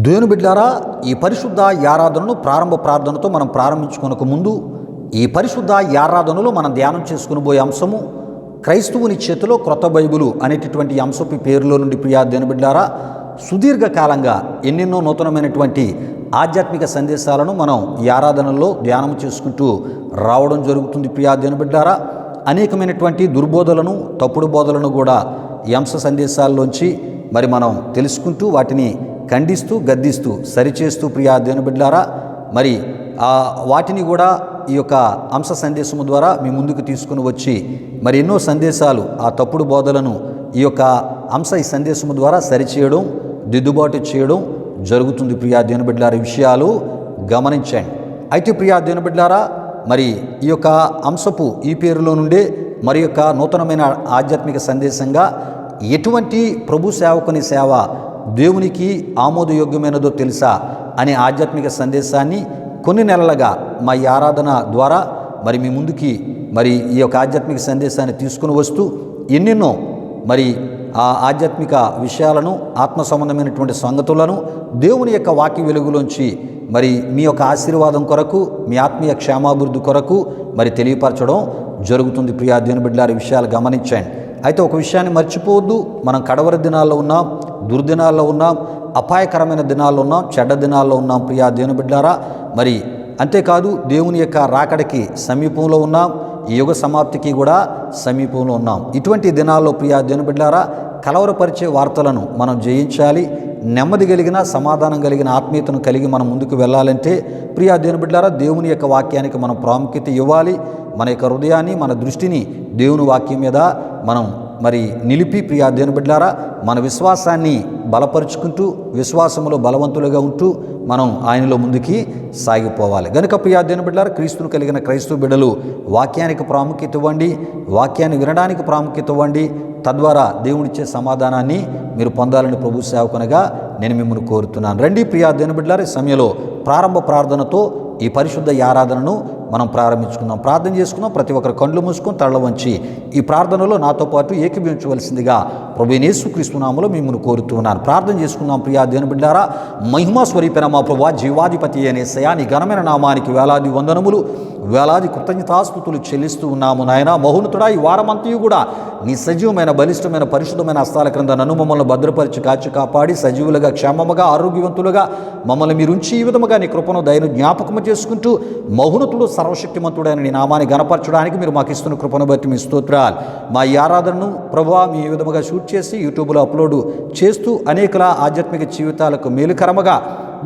దేవుని బిడ్డారా, ఈ పరిశుద్ధ ఆరాధనను ప్రారంభ ప్రార్థనతో మనం ప్రారంభించుకొనక ముందు ఈ పరిశుద్ధ ఆరాధనలో మనం ధ్యానం చేసుకుని పోయే అంశము క్రైస్తవుని చేతిలో క్రొత్త బైబిలు అనేటటువంటి అంశపు పేరులో నుండి ప్రియా దేవుని బిడ్డారా, సుదీర్ఘకాలంగా ఎన్నెన్నో నూతనమైనటువంటి ఆధ్యాత్మిక సందేశాలను మనం ఈ ఆరాధనలో ధ్యానం చేసుకుంటూ రావడం జరుగుతుంది. ప్రియా దేవుని బిడ్డారా, అనేకమైనటువంటి దుర్బోధలను తప్పుడు బోధలను కూడా ఈ అంశ సందేశాల్లోంచి మరి మనం తెలుసుకుంటూ వాటిని ఖండిస్తూ గద్దిస్తూ సరిచేస్తూ ప్రియా దేవుని బిడ్డలారా, మరి వాటిని కూడా ఈ యొక్క అంశ సందేశము ద్వారా మీ ముందుకు తీసుకుని వచ్చి మరి ఎన్నో సందేశాలు ఆ తప్పుడు బోధలను ఈ యొక్క ఈ సందేశము ద్వారా సరిచేయడం దిద్దుబాటు చేయడం జరుగుతుంది. ప్రియా దేవుని బిడ్డలారా, విషయాలు గమనించండి. అయితే ప్రియా దేవుని బిడ్డలారా, మరి ఈ యొక్క అంశపు ఈ పేరులో నుండే మరి యొక్క నూతనమైన ఆధ్యాత్మిక సందేశంగా ఎటువంటి ప్రభు సేవకుని సేవ దేవునికి ఆమోదయోగ్యమైనదో తెలుసా అనే ఆధ్యాత్మిక సందేశాన్ని కొన్ని నెలలుగా మా ఈ ఆరాధన ద్వారా మరి మీ ముందుకి మరి ఈ యొక్క ఆధ్యాత్మిక సందేశాన్ని తీసుకుని వస్తూ ఎన్నెన్నో మరి ఆ ఆధ్యాత్మిక విషయాలను ఆత్మ సంబంధమైనటువంటి సంగతులను దేవుని యొక్క వాక్య వెలుగులోంచి మరి మీ యొక్క ఆశీర్వాదం కొరకు మీ ఆత్మీయ క్షేమాభివృద్ధి కొరకు మరి తెలియపరచడం జరుగుతుంది. ప్రియా దేవుని బిడ్డలారా, విషయాలు గమనించండి. అయితే ఒక విషయాన్ని మర్చిపోవద్దు, మనం కడవరి దినాల్లో ఉన్నాం, దుర్దినాల్లో ఉన్నాం, అపాయకరమైన దినాల్లో ఉన్నాం, చెడ్డ దినాల్లో ఉన్నాం. ప్రియా దేవుని బిడ్డలారా, మరి అంతేకాదు దేవుని యొక్క రాకడికి సమీపంలో ఉన్నాం, ఈ యుగ సమాప్తికి కూడా సమీపంలో ఉన్నాం. ఇటువంటి దినాల్లో ప్రియా దేవుని బిడ్డలారా, కలవరపరిచే వార్తలను మనం జయించాలి. నెమ్మది కలిగిన సమాధానం కలిగిన ఆత్మీయతను కలిగి మనం ముందుకు వెళ్ళాలంటే ప్రియా దేవుని బిడ్డలారా, దేవుని యొక్క వాక్యానికి మనం ప్రాముఖ్యత ఇవ్వాలి. మన యొక్క హృదయాన్ని మన దృష్టిని దేవుని వాక్యం మీద మనం మరి నిలిపి ప్రియా దేవుని బిడ్డలారా, మన విశ్వాసాన్ని బలపరుచుకుంటూ విశ్వాసములో బలవంతులుగా ఉంటూ మనం ఆయనలో ముందుకి సాగిపోవాలి. గనుక ప్రియా దేవుని బిడ్డలారా, క్రీస్తును కలిగిన క్రైస్తవ బిడ్డలు వాక్యానికి ప్రాముఖ్యత ఇవ్వండి, వాక్యాన్ని వినడానికి ప్రాముఖ్యత ఇవ్వండి. తద్వారా దేవుడిచ్చే సమాధానాన్ని మీరు పొందాలని ప్రభు సేవకునిగా నేను మిమ్మల్ని కోరుతున్నాను. రండి ప్రియా దేవుని బిడ్డలారా, ఈ సమయంలో ప్రారంభ ప్రార్థనతో ఈ పరిశుద్ధ ఆరాధనను మనం ప్రారంభించుకుందాం. ప్రార్థన చేసుకుందాం. ప్రతి ఒక్కరు కళ్ళు మూసుకొని తళ్ళ వంచి ఈ ప్రార్థనలో నాతో పాటు ఏకీభవించవలసిందిగా ప్రభువైన యేసుక్రీస్తు నామములో మిమ్మల్ని కోరుతున్నాను. ప్రార్థన చేసుకుందాం. ప్రియా దేవుని బిడ్డలారా, మహిమా స్వరూపైన మా ప్రభువా, జీవాధిపతి అనే యేసయ్యా, నీ ఘనమైన నామానికి వేలాది వందనములు, వేలాది కృతజ్ఞతాస్తుతులు చెల్లిస్తూ ఉన్నాము. నాయన మహోన్నతుడా, ఈ వారమంతయు కూడా నీ సజీవమైన బలిష్టమైన పరిశుద్ధమైన హస్తాల క్రింద నన్ను మమ్మల్ని భద్రపరిచి కాచి కాపాడి సజీవులుగా క్షేమముగా ఆరోగ్యవంతులుగా మమ్మల్ని మీరు ఉంచి ఈ విధముగా నీ కృపను దయను జ్ఞాపకము చేసుకుంటూ మహోన్నతుడు సర్వశక్తిమంతుడైన నీ నామాన్ని గణపరచడానికి మీరు మాకు ఇస్తున్న కృపను బట్టి మీ స్తోత్రాలు. మా ఈ ఆరాధనను ప్రభువా మీ విధముగా షూట్ చేసి యూట్యూబ్లో అప్లోడ్ చేస్తూ అనేకల ఆధ్యాత్మిక జీవితాలకు మేలుకరముగా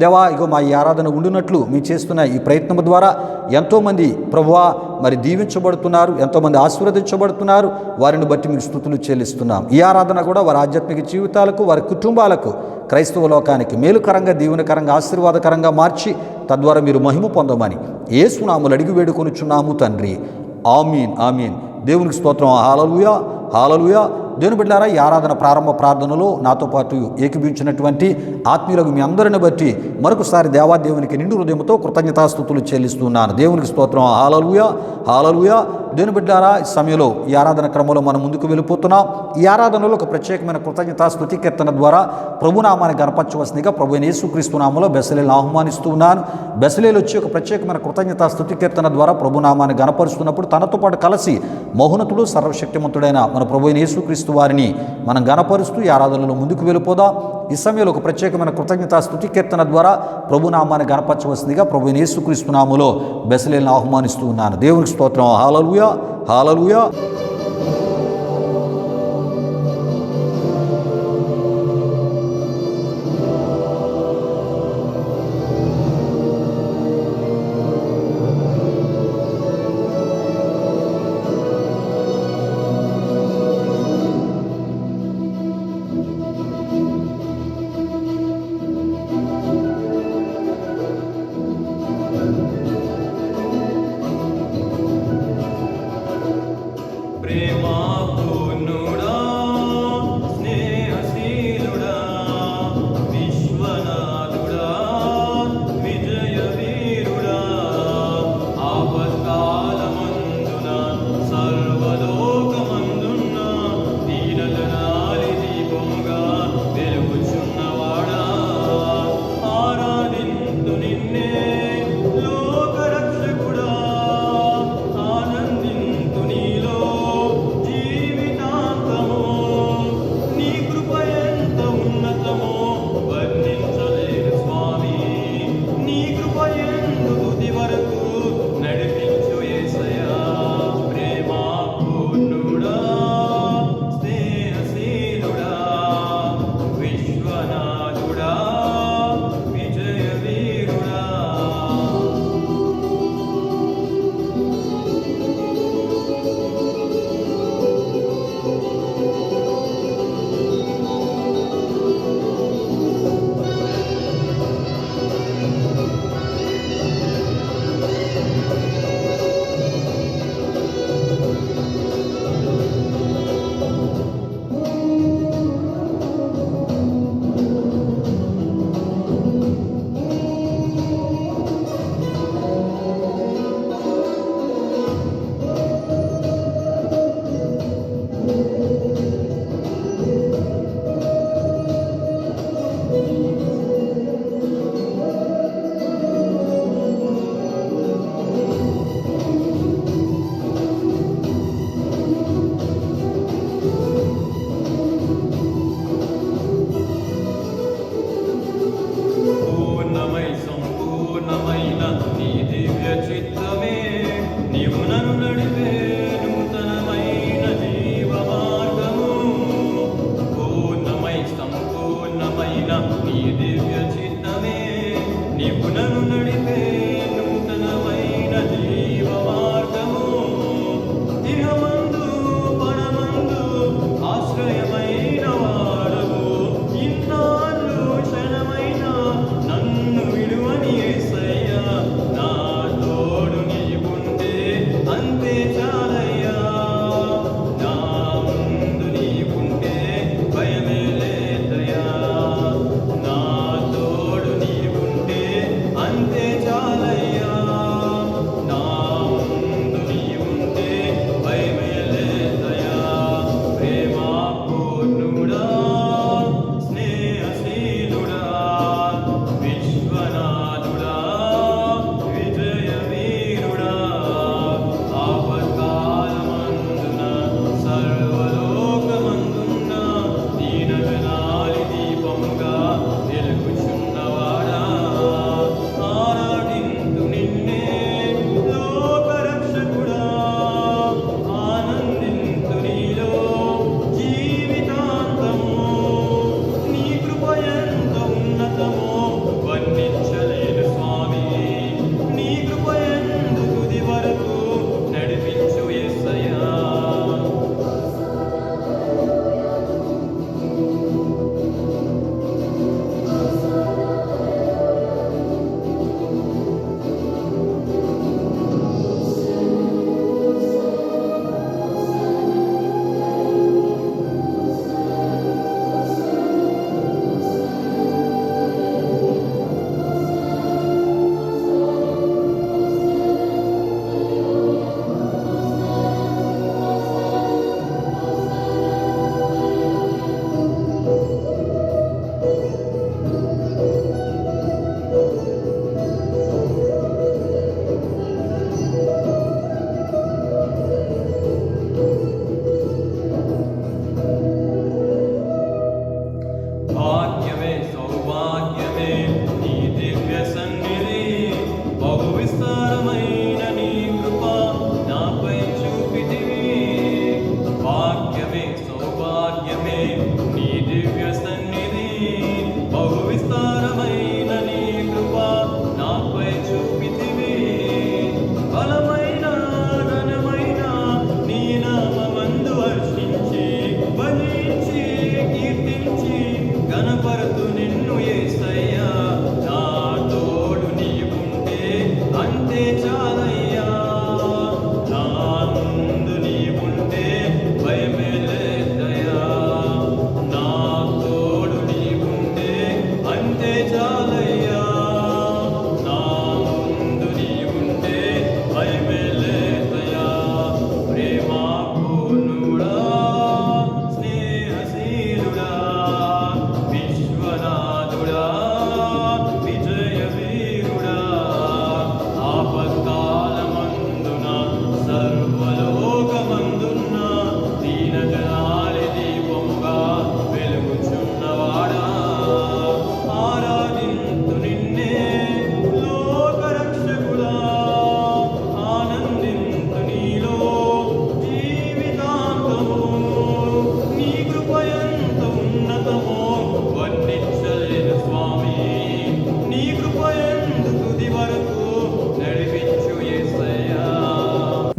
దేవా ఇగో మా ఈ ఆరాధన ఉండునట్లు మీ చేస్తున్న ఈ ప్రయత్నం ద్వారా ఎంతోమంది ప్రభువా మరి దీవించబడుతున్నారు, ఎంతోమంది ఆశీర్వదించబడుతున్నారు. వారిని బట్టి మీకు స్తుతులు చెల్లిస్తున్నాం. ఈ ఆరాధన కూడా వారి ఆధ్యాత్మిక జీవితాలకు, వారి కుటుంబాలకు, క్రైస్తవ లోకానికి మేలుకరంగా, దీవెనకరంగా, ఆశీర్వాదకరంగా మార్చి తద్వారా మీరు మహిమ పొందమని యేసు నామములో అడిగి వేడుకొనుచున్నాము తండ్రి. ఆమీన్, ఆమీన్. దేవునికి స్తోత్రం. హల్లెలూయా, హల్లెలూయా. దేవుని బిడ్డలారా, ఈ ఆరాధన ప్రారంభ ప్రార్థనలో నాతో పాటు ఏకీభవించినటువంటి ఆత్మీయులకు మీ అందరిని బట్టి మరొకసారి దేవాదేవునికి నిండు హృదయంతో కృతజ్ఞతాస్తుతులు చెల్లిస్తున్నాను. దేవునికి స్తోత్రం. హల్లెలూయా, హల్లెలూయా. దేవుని బిడ్డలారా, ఈ సమయంలో ఈ ఆరాధన క్రమంలో మనం ముందుకు వెళ్ళిపోతున్నాం. ఈ ఆరాధనలో ఒక ప్రత్యేకమైన కృతజ్ఞతాస్తుతి కీర్తన ద్వారా ప్రభునామాన్ని గణపరచవలసిందిగా ప్రభువైన యేసుక్రీస్తు నామములో బెసలేలను ఆహ్వానిస్తూ ఉన్నాను. బెసలేలు వచ్చి ఒక ప్రత్యేకమైన కృతజ్ఞతాస్తుతి కీర్తన ద్వారా ప్రభునామాన్ని గణపరుస్తున్నప్పుడు తనతో పాటు కలిసి మహోన్నతుడు సర్వశక్తిమంతుడైన మన ప్రభువైన యేసుక్రీస్తు వారిని మనం గణపరుస్తూ ఈ ఆరాధనలో ముందుకు వెళ్ళిపోదాం. ఈ సమయంలో ఒక ప్రత్యేకమైన కృతజ్ఞతాస్తుతి కీర్తన ద్వారా ప్రభునామాన్ని గణపరచవలసిందిగా ప్రభువైన యేసుక్రీస్తు నామములో బెసలేలను ఆహ్వానిస్తూ ఉన్నాను. దేవునికి స్తోత్రం. హల్లెలూయా, హల్లెలూయా.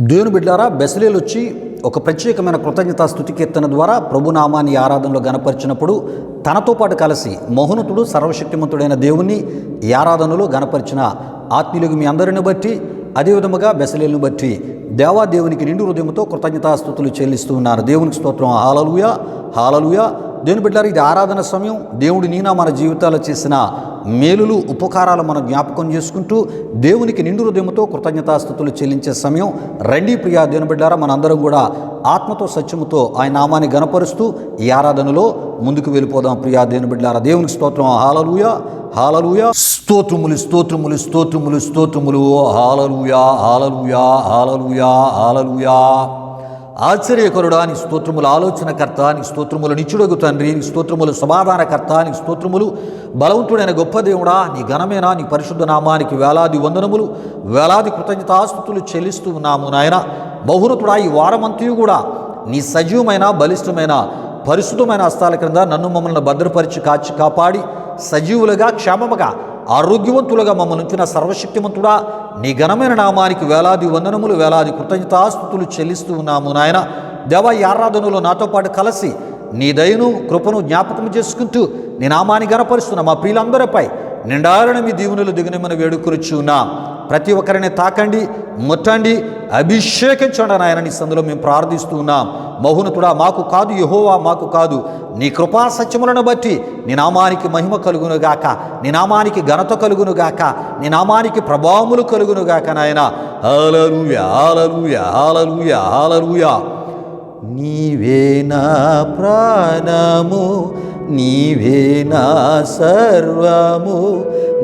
దేవుని బిడ్డారా, బెసలేలు వచ్చి ఒక ప్రత్యేకమైన కృతజ్ఞతాస్తుతి కీర్తన ద్వారా ప్రభునామాన్ని ఆరాధనలో గణపరిచినప్పుడు తనతో పాటు కలిసి మహోన్నతుడు సర్వశక్తిమంతుడైన దేవుణ్ణి ఈ ఆరాధనలో గణపరిచిన ఆత్మీయులకు మీ అందరిని బట్టి, అదేవిధముగా బెసలేలును బట్టి దేవాదేవునికి నిండు హృదయంతో కృతజ్ఞతాస్తుతులు చెల్లిస్తూ ఉన్నారు. దేవునికి స్తోత్రం. హల్లెలూయా, హల్లెలూయా. దేవుని బిడ్డలారా, ఇది ఆరాధన సమయం. దేవుడు నీనా మన జీవితాల్లో చేసిన మేలులు, ఉపకారాలు మనం జ్ఞాపకం చేసుకుంటూ దేవునికి నిండు హృదయంతో కృతజ్ఞతాస్తుతులు చెల్లించే సమయం. రండి ప్రియా దేవుని బిడ్డలారా, మనందరం కూడా ఆత్మతో సత్యముతో ఆయన నామాన్ని గణపరుస్తూ ఈ ఆరాధనలో ముందుకు వెళ్ళిపోదాం. ప్రియా దేవుని బిడ్డలారా, దేవునికి స్తోత్రం. హల్లెలూయా, హల్లెలూయా. స్తోత్రములు, స్తోత్రములు, స్తోత్రములు, స్తోత్రములు. హల్లెలూయా, హల్లెలూయా, హల్లెలూయా, హల్లెలూయా. ఆశ్చర్యకరుడా నీ స్తోత్రములు, ఆలోచనకర్త నీ స్తోత్రములు, నిత్యుడగు తండ్రి నీ స్తోత్రములు, సమాధానకర్త నీ స్తోత్రములు, బలవంతుడైన గొప్ప దేవుడా నీ ఘనమైన నీ పరిశుద్ధ నామానికి వేలాది వందనములు, వేలాది కృతజ్ఞతాస్తుతులు చెల్లిస్తూ ఉన్నాము నాయన. బహురతుడా, ఈ వారమంతయు కూడా నీ సజీవమైన బలిష్టమైన పరిశుద్ధమైన హస్తాల క్రింద నన్ను మమ్మల్ని భద్రపరిచి కాచి కాపాడి సజీవులుగా క్షేమముగా ఆరోగ్యవంతులుగా మమ్మల్ని ఉంచిన సర్వశక్తిమంతుడా నీ ఘనమైన నామానికి వేలాది వందనములు, వేలాది కృతజ్ఞతాస్తుతులు చెల్లిస్తూ ఉన్నాము నాయన. దేవా, ఈ ఆరాధనలో నాతో పాటు కలిసి నీ దయను కృపను జ్ఞాపకం చేసుకుంటూ నీ నామాన్ని గణపరుస్తున్నా మా ప్రియులందరిపై నిండారణ మీ దీవెనలు దిగునమని వేడుకొరుచు ఉన్నాం. ప్రతి ఒక్కరిని తాకండి, ముట్టండి, అభిషేకించండి నాయన. నీ సందులో మేము ప్రార్థిస్తూ ఉన్నాం. మహోన్నతుడా, మాకు కాదు యెహోవా, మాకు కాదు నీ కృపా సత్యములను బట్టి నీ నామానికి మహిమ కలుగునుగాక, నీ నామానికి ఘనత కలుగునుగాక, నీ నామానికి ప్రభావములు కలుగునుగాక నాయన. హల్లెలూయా, హల్లెలూయా, హల్లెలూయా, హల్లెలూయా. నీవే నా ప్రాణము, నీవే నా సర్వము,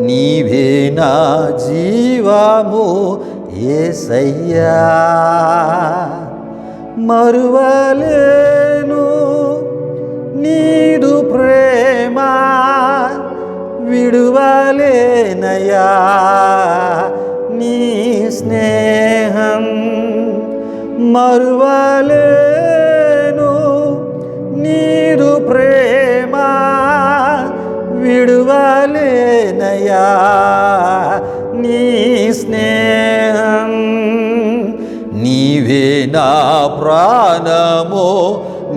నీవే నా జీవము యేసయ్యా. మరువలేను నీదు ప్రేమ, విడువలేనయా నీ స్నేహం. మరువలేను నీదు ప్రేమ, విడువలేనయా నీ స్నేహం. నీవే నా ప్రాణము,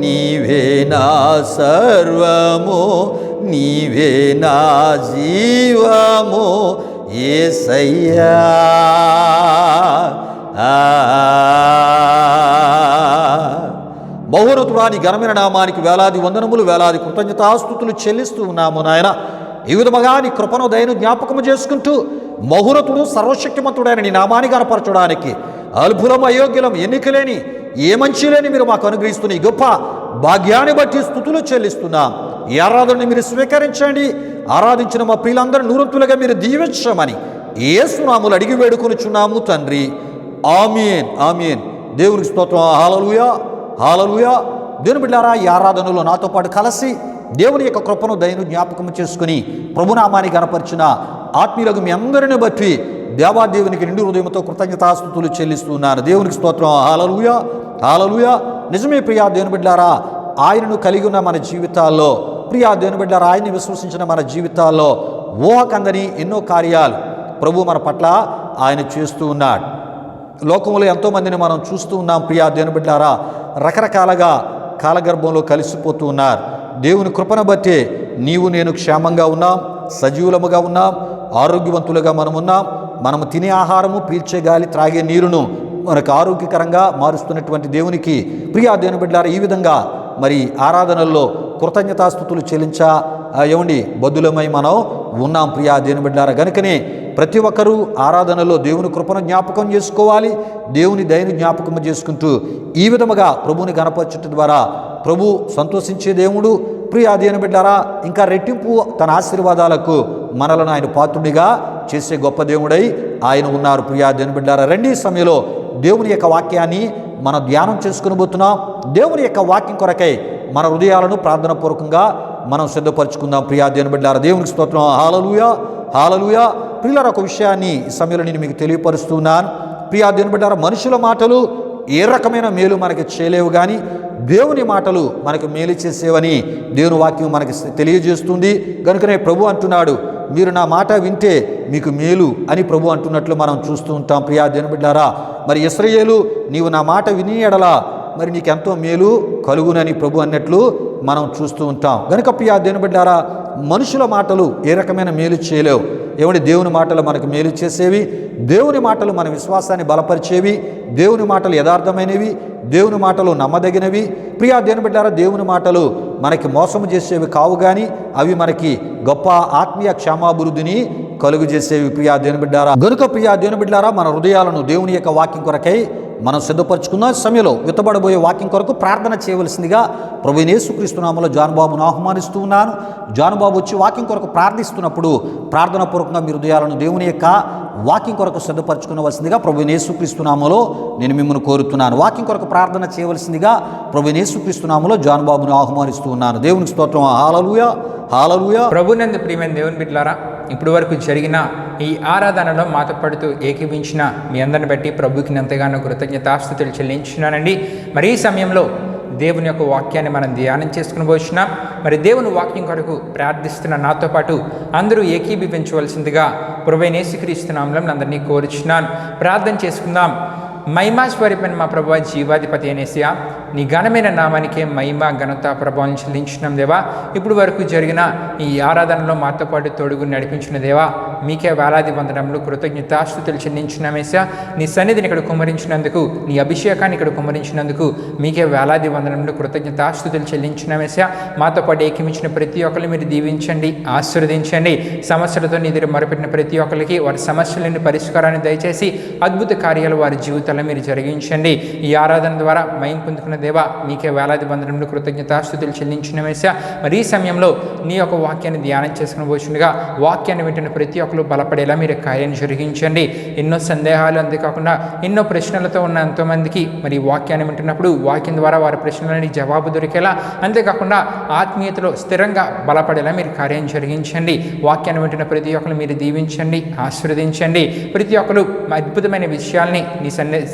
నీవే నా సర్వము, నీవే నా జీవము యేసయ్యా. మహోన్నతుడా, నీ ఘనమైన నామానికి వేలాది వందనములు, వేలాది కృతజ్ఞతాస్తుతులు చెల్లిస్తూ ఉన్నాము నాయన. ఈ విధముగా నీ కృపను దయను జ్ఞాపకము చేసుకుంటూ మహోన్నతుడు సర్వశక్తిమంతుడైన నీ నామాన్ని కనపరచడానికి అల్పులం, అయోగ్యులం, ఎన్నికలేని ఏ మంచి లేని మీరు మాకు అనుగ్రహిస్తున్న ఈ గొప్ప భాగ్యాన్ని బట్టి స్తుతులు చెల్లిస్తున్నాం. ఈ ఆరాధనని మీరు స్వీకరించండి. ఆరాధించిన మా ప్రియులందరూ నూరంతులుగా మీరు దీవించమని యేసు నామములో అడిగి వేడుకొనుచున్నాము తండ్రి. ఆమేన్, ఆమేన్. దేవునికి స్తోత్రం. హల్లెలూయా, హల్లెలూయా. దేవుని బిడ్డలారా, ఈ ఆరాధనలో నాతో పాటు కలిసి దేవుని యొక్క కృపను దయను జ్ఞాపకం చేసుకుని ప్రభునామాన్ని గణపరిచిన ఆత్మీయులకు మీ అందరిని బట్టి దేవాదేవునికి నిండు హృదయంతో కృతజ్ఞతాస్తుతులు చెల్లిస్తున్నాను. దేవునికి స్తోత్రం. హల్లెలూయా, హల్లెలూయా. నిజమే ప్రియా దేవుని బిడ్డలారా, ఆయనను కలిగి ఉన్న మన జీవితాల్లో, ప్రియా దేవుని బిడ్డలారా, ఆయన్ని విశ్వసించిన మన జీవితాల్లో ఊహకందని ఎన్నో కార్యాలు ప్రభు మన పట్ల ఆయన చేస్తూ ఉన్నాడు. లోకంలో ఎంతోమందిని మనం చూస్తూ ఉన్నాం. ప్రియా దేవుని బిడ్డలారా, రకరకాలుగా కాలగర్భంలో కలిసిపోతూ ఉన్నారు. దేవుని కృపను బట్టి నీవు నేను క్షేమంగా ఉన్నాం, సజీవులముగా ఉన్నాం, ఆరోగ్యవంతులుగా మనం ఉన్నాం. మనము తినే ఆహారము, పీల్చే గాలి, త్రాగే నీరును మనకు ఆరోగ్యకరంగా మారుస్తున్నటువంటి దేవునికి ప్రియా దేవుని బిడ్డలారా, ఈ విధంగా మరి ఆరాధనల్లో కృతజ్ఞతాస్తుతులు చెల్లించా ఏమండి బద్దులమై మనం ఉన్నాం. ప్రియా దేవుని బిడ్డలారా, గనుకనే ప్రతి ఒక్కరూ ఆరాధనలో దేవుని కృపను జ్ఞాపకం చేసుకోవాలి, దేవుని దయను జ్ఞాపకం చేసుకుంటూ ఈ విధముగా ప్రభువుని గణపరచడం ద్వారా ప్రభు సంతోషించే దేవుడు. ప్రియా దేవుని బిడ్డలారా, ఇంకా రెట్టింపు తన ఆశీర్వాదాలకు మనలను ఆయన పాత్రుడిగా చేసే గొప్ప దేవుడై ఆయన ఉన్నారు. ప్రియా దేవుని బిడ్డలారా, రండి సమయంలో దేవుని యొక్క వాక్యాన్ని మనం ధ్యానం చేసుకుని పోతున్నాం. దేవుని యొక్క వాక్యం కొరకై మన హృదయాలను ప్రార్థనాపూర్వకంగా మనం సిద్ధపరచుకుందాం. ప్రియా దేవుని బిడ్డలారా, దేవునికి స్తోత్రం. హల్లెలూయా, హల్లెలూయా. ప్రియులారా, ఒక విషయాన్ని ఈ సమయంలో నేను మీకు తెలియపరుస్తున్నాను. ప్రియా దేవుని బిడ్డలారా, మనుషుల మాటలు ఏ రకమైన మేలు మనకి చేయలేవు, కానీ దేవుని మాటలు మనకు మేలు చేసేవని దేవుని వాక్యం మనకి తెలియజేస్తుంది. కనుకనే ప్రభు అంటున్నాడు, మీరు నా మాట వింటే మీకు మేలు అని ప్రభు అంటున్నట్లు మనం చూస్తూ ఉంటాం. ప్రియా దేవుని బిడ్డారా, మరి ఇశ్రాయేలు నీవు నా మాట విని ఎడలా మరి నీకెంతో మేలు కలుగునని ప్రభు అన్నట్లు మనం చూస్తూ ఉంటాం. కనుక ప్రియా దేవుని బిడ్డారా, మనుషుల మాటలు ఏ రకమైన మేలు చేయలేవు. ఏమంటే దేవుని మాటలు మనకు మేలు చేసేవి, దేవుని మాటలు మన విశ్వాసాన్ని బలపరిచేవి, దేవుని మాటలు యథార్థమైనవి, దేవుని మాటలు నమ్మదగినవి. ప్రియా దేవుని బిడ్డారా, దేవుని మాటలు మనకి మోసము చేసేవి కావు, కానీ అవి మనకి గొప్ప ఆత్మీయ క్షేమాభివృద్ధిని కలుగు చేసేవి. ప్రియా దేవుని బిడ్డారా, గనుక ప్రియా దేవుని బిడ్డారా, మన హృదయాలను దేవుని యొక్క వాక్యం కొరకై మనం సిద్ధపరచుకున్న సమయంలో విత్తబడబోయే వాక్యం కొరకు ప్రార్థన చేయవలసిందిగా ప్రభువైన యేసుక్రీస్తు నామములో జానుబాబును ఆహ్వానిస్తూ ఉన్నాను. జానుబాబు వచ్చి వాక్యం కొరకు ప్రార్థిస్తున్నప్పుడు ప్రార్థన పూర్వకంగా మీ హృదయాలను దేవుని యొక్క వాక్యం కొరకు సిద్ధపరచుకునవలసిందిగా ప్రభువైన యేసుక్రీస్తు నామములో నేను మిమ్మల్ని కోరుతున్నాను. వాక్యం కొరకు ప్రార్థన చేయవలసిందిగా ప్రభువైన యేసుక్రీస్తు నామములో జానుబాబును ఆహ్వానిస్తూ ఉన్నాను. దేవునికి స్తోత్రం. హల్లెలూయా, హల్లెలూయా. ప్రభునందు ప్రియమైన దేవుని బిడ్డలారా, ఇప్పటి వరకు జరిగిన ఈ ఆరాధనలో మాతో పడుతూ ఏకీభించిన మీ అందరిని బట్టి ప్రభుకి ఎంతగానో కృతజ్ఞతాస్తుతులు చెల్లించున్నానండి. మరి ఈ సమయంలో దేవుని యొక్క వాక్యాన్ని మనం ధ్యానం చేసుకుని పోతున్నాం. మరి దేవుని వాక్యం కొరకు ప్రార్థిస్తున్న నాతో పాటు అందరూ ఏకీభవించవలసిందిగా ప్రభువైన యేసుక్రీస్తు నామములో అందరినీ కోరుచున్నాను. ప్రార్థన చేసుకుందాం. మహిమాస్వరూపైన మా ప్రభువా, జీవాధిపతి అనేసియా, నీ ఘనమైన నామానికే మహిమ ఘనత ప్రభావం చెల్లించున్నాం దేవా. ఇప్పుడు వరకు జరిగిన ఈ ఆరాధనలో మాతో పాటు తోడుగు నడిపించిన దేవా, మీకే వేలాది వందనములు కృతజ్ఞతాస్తుతులు చెల్లించున్నామేసా. నీ సన్నిధిని ఇక్కడ కుమ్మరించినందుకు, నీ అభిషేకాన్ని ఇక్కడ కుమ్మరించినందుకు మీకే వేలాది వందనములు కృతజ్ఞతాస్తుతులు చెల్లించున్నామేసా. మాతో పాటు ఏకమించిన ప్రతి ఒక్కరిని మీరు దీవించండి, ఆశీర్వదించండి. సమస్యలతో నీ దగ్గర మొరపెట్టిన ప్రతి ఒక్కరికి వారి సమస్యలని పరిష్కారాన్ని దయచేసి అద్భుత కార్యాలు వారి జీవితాల్లో మీరు జరిగించండి. ఈ ఆరాధన ద్వారా మయం పొందుకున్న దేవా, మీకే వేలాది వందనములు కృతజ్ఞతాస్తుతులు చెల్లించినవేసా. మరి ఈ సమయంలో నీ యొక్క వాక్యాన్ని ధ్యానం చేసుకుని పోచుండగా వాక్యాన్ని వింటున్న ప్రతి ఒక్కరు బలపడేలా మీరు కార్యాన్ని జరిగించండి. ఎన్నో సందేహాలు, అంతేకాకుండా ఎన్నో ప్రశ్నలతో ఉన్న ఎంతోమందికి మరి వాక్యాన్ని వింటున్నప్పుడు వాక్యం ద్వారా వారి ప్రశ్నలని జవాబు దొరికేలా, అంతేకాకుండా ఆత్మీయతలో స్థిరంగా బలపడేలా మీరు కార్యం జరిగించండి. వాక్యాన్ని వింటున్న ప్రతి ఒక్కరు మీరు దీవించండి, ఆశీర్వదించండి. ప్రతి ఒక్కరు అద్భుతమైన విషయాల్ని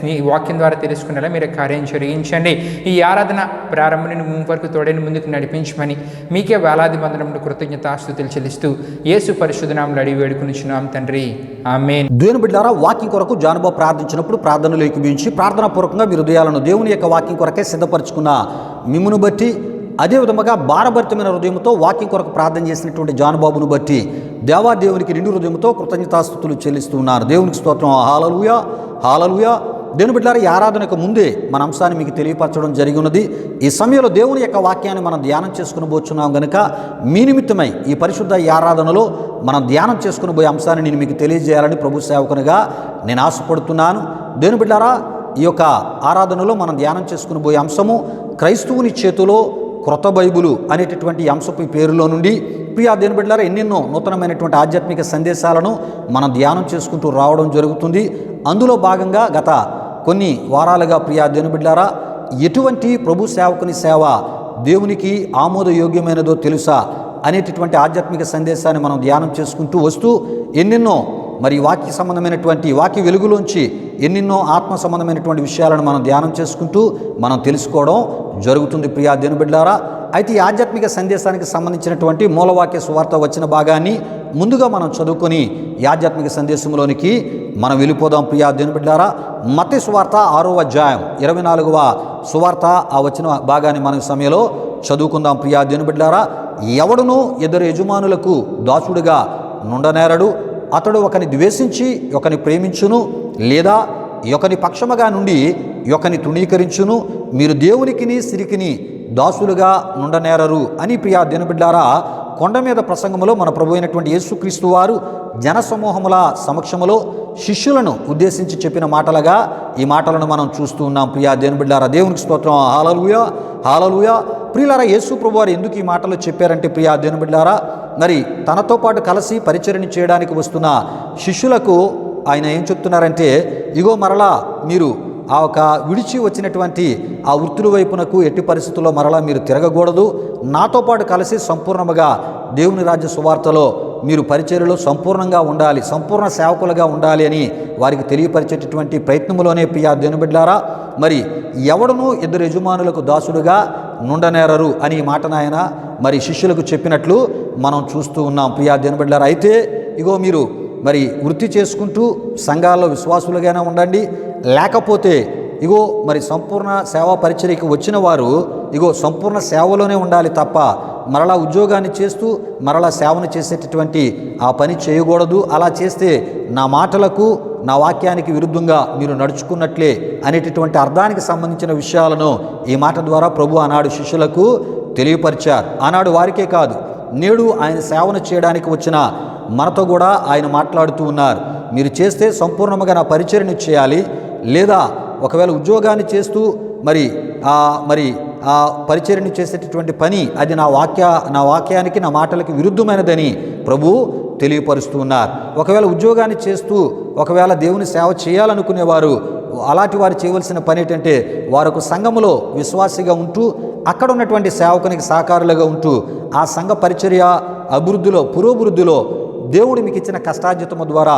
నీ వాక్యం ద్వారా తెలుసుకునేలా మీరు కార్యం జరిగించండి. ఈ ఆరాధన ప్రారంభం నుండి వరకు తోడైన ముందుకు నడిపించమని మీకే వేలాది వందనములు కృతజ్ఞతాస్తుతులు చెల్లిస్తూ యేసు పరిశుద్ధ నామములో అడిగి వేడుకొనుచున్నాం తండ్రి, ఆమేన్. దేవుని బిడ్డలారా, వాక్యం కొరకు జానుబాబు ప్రార్థించినప్పుడు ప్రార్థనలు ఏకీభవించి ప్రార్థనా పూర్వకంగా మీ హృదయాలను దేవుని యొక్క వాక్యం కొరకే సిద్ధపరచుకున్న మిమ్మును బట్టి, అదేవిధముగా భారభరితమైన హృదయంతో వాక్యం కొరకు ప్రార్థన చేసినటువంటి జానుబాబును బట్టి దేవాదేవునికి నిండు హృదయంతో కృతజ్ఞతాస్తుతులు చెల్లిస్తున్నారు. దేవునికి స్తోత్రం. హల్లెలూయా, హల్లెలూయా. దేవుని బిడ్డలారా, ఈ ఆరాధనకు ముందే మన అంశాన్ని మీకు తెలియపరచడం జరిగి ఉన్నది. ఈ సమయంలో దేవుని యొక్క వాక్యాన్ని మనం ధ్యానం చేసుకుని పోతున్నాం కనుక మీ నిమిత్తమై ఈ పరిశుద్ధ ఈ ఆరాధనలో మనం ధ్యానం చేసుకుని పోయే అంశాన్ని నేను మీకు తెలియజేయాలని ప్రభు సేవకునిగా నేను ఆశపడుతున్నాను. దేవుని బిడ్డలారా, ఈ యొక్క ఆరాధనలో మనం ధ్యానం చేసుకుని పోయే అంశము క్రైస్తవుని చేతిలో క్రొత్త బైబిలు అనేటటువంటి అంశపు పేరులో నుండి ప్రియా దేవుని బిడ్డలారా, ఎన్నెన్నో నూతనమైనటువంటి ఆధ్యాత్మిక సందేశాలను మనం ధ్యానం చేసుకుంటూ రావడం జరుగుతుంది. అందులో భాగంగా గత కొన్ని వారాలుగా ప్రియా దేవుని బిడ్డలారా, ఎటువంటి ప్రభు సేవకుని సేవ దేవునికి ఆమోదయోగ్యమైనదో తెలుసా అనేటటువంటి ఆధ్యాత్మిక సందేశాన్ని మనం ధ్యానం చేసుకుంటూ వస్తూ ఎన్నెన్నో మరి వాక్య సంబంధమైనటువంటి వాక్య వెలుగులోంచి ఎన్నెన్నో ఆత్మ సంబంధమైనటువంటి విషయాలను మనం ధ్యానం చేసుకుంటూ మనం తెలుసుకోవడం జరుగుతుంది. ప్రియా దేవుని బిడ్డలారా, అయితే ఈ ఆధ్యాత్మిక సందేశానికి సంబంధించినటువంటి మూలవాక్య సువార్త వచ్చిన భాగాన్ని ముందుగా మనం చదువుకొని ఈ ఆధ్యాత్మిక సందేశంలోనికి మనం వెళ్ళిపోదాం. ప్రియా దేవుని బిడ్డలారా, మత్తయి సువార్త 6వ అధ్యాయం 24వ సువార్త ఆ వచ్చిన భాగాన్ని మన సమయంలో చదువుకుందాం. ప్రియా దేవుని బిడ్డలారా, ఎవడునూ ఇద్దరు యజమానులకు దాసుడుగా నుండనేరడు. అతడు ఒకని ద్వేషించి ఒకని ప్రేమించును, లేదా ఒకని పక్షముగా నుండి ఒకని తృణీకరించును. మీరు దేవునికిని సిరికిని దాసులుగా నుండనేరరు అని ప్రియా దేవుని బిడ్డలారా, కొండ మీద ప్రసంగములో మన ప్రభు అయినటువంటి యేసుక్రీస్తు వారు జనసమూహముల సమక్షములో శిష్యులను ఉద్దేశించి చెప్పిన మాటలుగా ఈ మాటలను మనం చూస్తూ ఉన్నాం. ప్రియా దేవుని బిడ్డలారా, దేవునికి స్తోత్రం. హల్లెలూయా, హల్లెలూయా. ప్రియులారా, యేసు ప్రభు వారు ఎందుకు ఈ మాటలు చెప్పారంటే ప్రియా దేవుని బిడ్డలారా, మరి తనతో పాటు కలిసి పరిచర్య చేయడానికి వస్తున్న శిష్యులకు ఆయన ఏం చెప్తున్నారంటే, ఇగో మరలా మీరు ఆ ఒక విడిచి వచ్చినటువంటి ఆ వృత్తుల వైపునకు ఎట్టి పరిస్థితుల్లో మరలా మీరు తిరగకూడదు. నాతో పాటు కలిసి సంపూర్ణముగా దేవుని రాజ్య సువార్తలో మీరు పరిచర్యలో సంపూర్ణంగా ఉండాలి, సంపూర్ణ సేవకులుగా ఉండాలి అని వారికి తెలియపరిచేటటువంటి ప్రయత్నంలోనే ప్రియా దేవుని బిడ్డలారా, మరి ఎవడునూ ఇద్దరు యజమానులకు దాసుడుగా నుండనేరరు అని ఈ మాటను ఆయన మరి శిష్యులకు చెప్పినట్లు మనం చూస్తూ ఉన్నాం. ప్రియా దేవుని బిడ్డలారా, అయితే ఇగో మీరు మరి వృత్తి చేసుకుంటూ సంఘాల్లో విశ్వాసులుగానే ఉండండి, లేకపోతే ఇగో మరి సంపూర్ణ సేవా పరిచర్యకి వచ్చిన వారు ఇగో సంపూర్ణ సేవలోనే ఉండాలి తప్ప మరలా ఉద్యోగాన్ని చేస్తూ మరలా సేవను చేసేటటువంటి ఆ పని చేయకూడదు. అలా చేస్తే నా మాటలకు నా వాక్యానికి విరుద్ధంగా మీరు నడుచుకున్నట్లే అనేటటువంటి అర్థానికి సంబంధించిన విషయాలను ఈ మాట ద్వారా ప్రభు ఆనాడు శిష్యులకు తెలియపరిచారు. ఆనాడు వారికే కాదు, నేడు ఆయన సేవను చేయడానికి వచ్చిన మనతో కూడా ఆయన మాట్లాడుతూ ఉన్నారు. మీరు చేస్తే సంపూర్ణంగా నా పరిచర్యను చేయాలి, లేదా ఒకవేళ ఉద్యోగాన్ని చేస్తూ మరి ఆ పరిచర్యను చేసేటటువంటి పని అది నా వాక్యానికి నా మాటలకి విరుద్ధమైనదని ప్రభు తెలియపరుస్తూ ఉన్నారు. ఒకవేళ ఉద్యోగాన్ని చేస్తూ ఒకవేళ దేవుని సేవ చేయాలనుకునేవారు అలాంటి వారు చేయవలసిన పని ఏంటంటే వారికి సంఘములో విశ్వాసిగా ఉంటూ అక్కడ ఉన్నటువంటి సేవకునికి సహకారులుగా ఉంటూ ఆ సంఘ పరిచర్య అభివృద్ధిలో పురోభివృద్ధిలో దేవుడు మీకు ఇచ్చిన కష్టార్జితము ద్వారా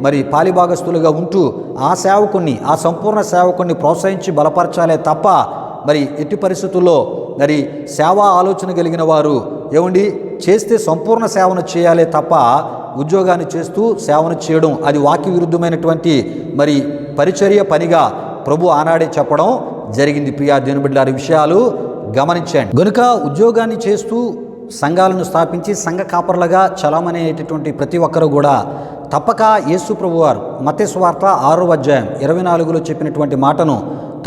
మరి పాలిభాగస్తులుగా ఉంటూ ఆ సేవకుని ఆ సంపూర్ణ సేవకుని ప్రోత్సహించి బలపరచాలే తప్ప మరి ఎట్టి పరిస్థితుల్లో మరి సేవా ఆలోచన కలిగిన వారు చేస్తే సంపూర్ణ సేవను చేయాలే తప్ప ఉద్యోగాన్ని చేస్తూ సేవను చేయడం అది వాక్య విరుద్ధమైనటువంటి మరి పరిచర్య పనిగా ప్రభు ఆనాడే చెప్పడం జరిగింది. ప్రియా దేవుని బిడ్డలారా, విషయాలు గమనించండి. గనుక ఉద్యోగాన్ని చేస్తూ సంఘాలను స్థాపించి సంఘ కాపర్లుగా చలామనేటటువంటి ప్రతి ఒక్కరూ కూడా తప్పక యేసు ప్రభువారు మత్తయి సువార్త 6వ అధ్యాయం 24లో చెప్పినటువంటి మాటను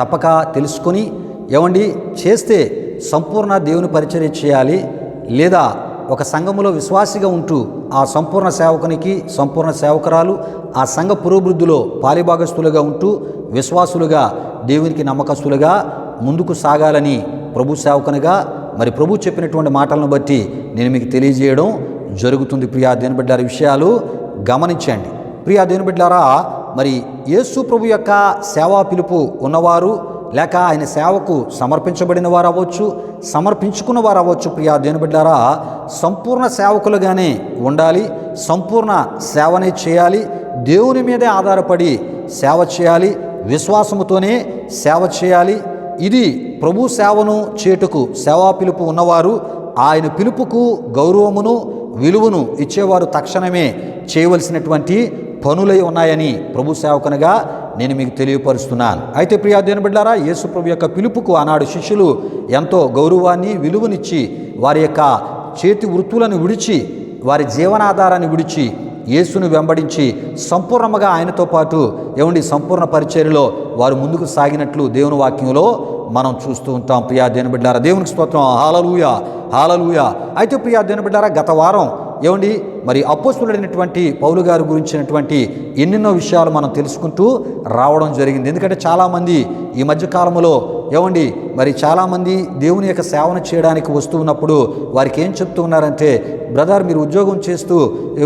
తప్పక తెలుసుకొని చేస్తే సంపూర్ణ దేవుని పరిచర్య చేయాలి, లేదా ఒక సంఘములో విశ్వాసిగా ఉంటూ ఆ సంపూర్ణ సేవకునికి సంపూర్ణ సేవకురాలు ఆ సంఘ పురోభివృద్ధిలో పాలిభాగస్తులుగా ఉంటూ విశ్వాసులుగా దేవునికి నమ్మకస్తులుగా ముందుకు సాగాలని ప్రభు సేవకునిగా మరి ప్రభు చెప్పినటువంటి మాటలను బట్టి నేను మీకు తెలియజేయడం జరుగుతుంది. ప్రియా దేవుని బిడ్డలారా, విషయాలు గమనించండి. ప్రియా దేవుని బిడ్డలారా, మరి యేసు ప్రభు యొక్క సేవా పిలుపు ఉన్నవారు లేక ఆయన సేవకు సమర్పించబడిన వారు అవ్వచ్చు, సమర్పించుకున్న వారు అవ్వచ్చు. ప్రియా దేవుని బిడ్డలారా, సంపూర్ణ సేవకులుగానే ఉండాలి, సంపూర్ణ సేవనే చేయాలి, దేవుని మీదే ఆధారపడి సేవ చేయాలి, విశ్వాసముతోనే సేవ చేయాలి. ఇది ప్రభు సేవను చేటుకు సేవా పిలుపు ఉన్నవారు ఆయన పిలుపుకు గౌరవమును విలువను ఇచ్చేవారు తక్షణమే చేయవలసినటువంటి పనులై ఉన్నాయని ప్రభు సేవకునిగా నేను మీకు తెలియపరుస్తున్నాను. అయితే ప్రియా దేవుని బిడ్డలారా, యేసు ప్రభు యొక్క పిలుపుకు ఆనాడు శిష్యులు ఎంతో గౌరవాన్ని విలువనిచ్చి వారి యొక్క చేతి వృత్తులను విడిచి వారి జీవనాధారాన్ని విడిచి యేసును వెంబడించి సంపూర్ణంగా ఆయనతో పాటు సంపూర్ణ పరిచర్యలో వారు ముందుకు సాగినట్లు దేవుని వాక్యంలో మనం చూస్తూ ఉంటాం. ప్రియా దేవుని బిడ్డలారా, దేవునికి స్తోత్రం, హల్లెలూయా హల్లెలూయా. అయితే ప్రియా దేవుని బిడ్డలారా, గత వారం మరి అపోస్తలుడైనటువంటి పౌలు గారి గురించినటువంటి ఎన్నెన్నో విషయాలు మనం తెలుసుకుంటూ రావడం జరిగింది. ఎందుకంటే చాలామంది ఈ మధ్యకాలంలో మరి చాలామంది దేవుని యొక్క సేవను చేయడానికి వస్తూ ఉన్నప్పుడు వారికి ఏం చెప్తూ ఉన్నారంటే, బ్రదర్ మీరు ఉద్యోగం చేస్తూ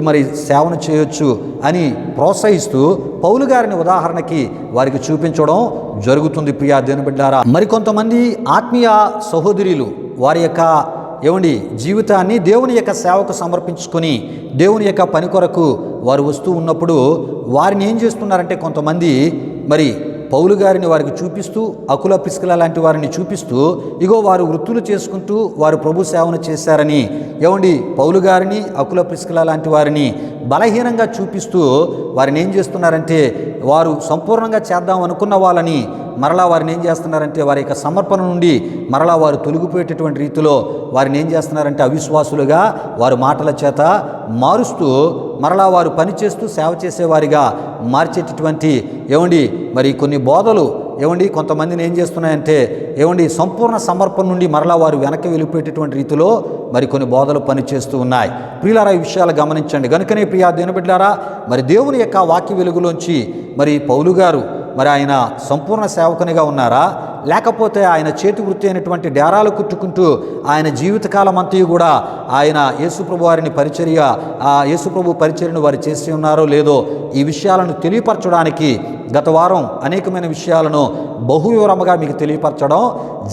మరి సేవను చేయొచ్చు అని ప్రోత్సహిస్తూ పౌలు గారిని ఉదాహరణకి వారికి చూపించడం జరుగుతుంది. ప్రియా దేవుని బిడ్డలారా, మరికొంతమంది ఆత్మీయ సహోదరులు వారి యొక్క జీవితాన్ని దేవుని యొక్క సేవకు సమర్పించుకొని దేవుని యొక్క పని కొరకు వారు వస్తూ ఉన్నప్పుడు వారిని ఏం చేస్తున్నారంటే కొంతమంది మరి పౌలు గారిని వారికి చూపిస్తూ అకుల ప్రిస్కిల లాంటి వారిని చూపిస్తూ వారు వృత్తులు చేసుకుంటూ వారు ప్రభు సేవను చేశారని పౌలు గారిని అకుల ప్రిస్కిల లాంటి వారిని బలహీనంగా చూపిస్తూ వారిని ఏం చేస్తున్నారంటే వారు సంపూర్ణంగా చేద్దాం అనుకున్న వాళ్ళని మరలా వారిని ఏం చేస్తున్నారంటే వారి యొక్క సమర్పణ నుండి మరలా వారు తొలగిపోయేటటువంటి రీతిలో వారిని ఏం చేస్తున్నారంటే అవిశ్వాసులుగా వారు మాటల చేత మారుస్తూ మరలా వారు పనిచేస్తూ సేవ చేసేవారిగా మార్చేటటువంటి మరి కొన్ని బోధలు కొంతమందిని ఏం చేస్తున్నాయంటే సంపూర్ణ సమర్పణ నుండి మరలా వారు వెనక్కి వెళ్ళిపోయేటటువంటి రీతిలో మరి కొన్ని బోధలు పనిచేస్తూ ఉన్నాయి. ప్రియులారా, ఈ విషయాలు గమనించండి. కనుకనే ప్రియా దేవుని బిడ్డలారా, మరి దేవుని యొక్క వాక్య వెలుగులోంచి మరి పౌలు గారు మరి ఆయన సంపూర్ణ సేవకునిగా ఉన్నారా, లేకపోతే ఆయన చేతి వృత్తి అయినటువంటి డేరాలు కుట్టుకుంటూ ఆయన జీవితకాలం అంతా కూడా ఆయన యేసుప్రభు వారిని పరిచర్య యేసుప్రభు పరిచర్యను వారు చేసి ఉన్నారో లేదో ఈ విషయాలను తెలియపరచడానికి గత వారం అనేకమైన విషయాలను బహువివరముగా మీకు తెలియపరచడం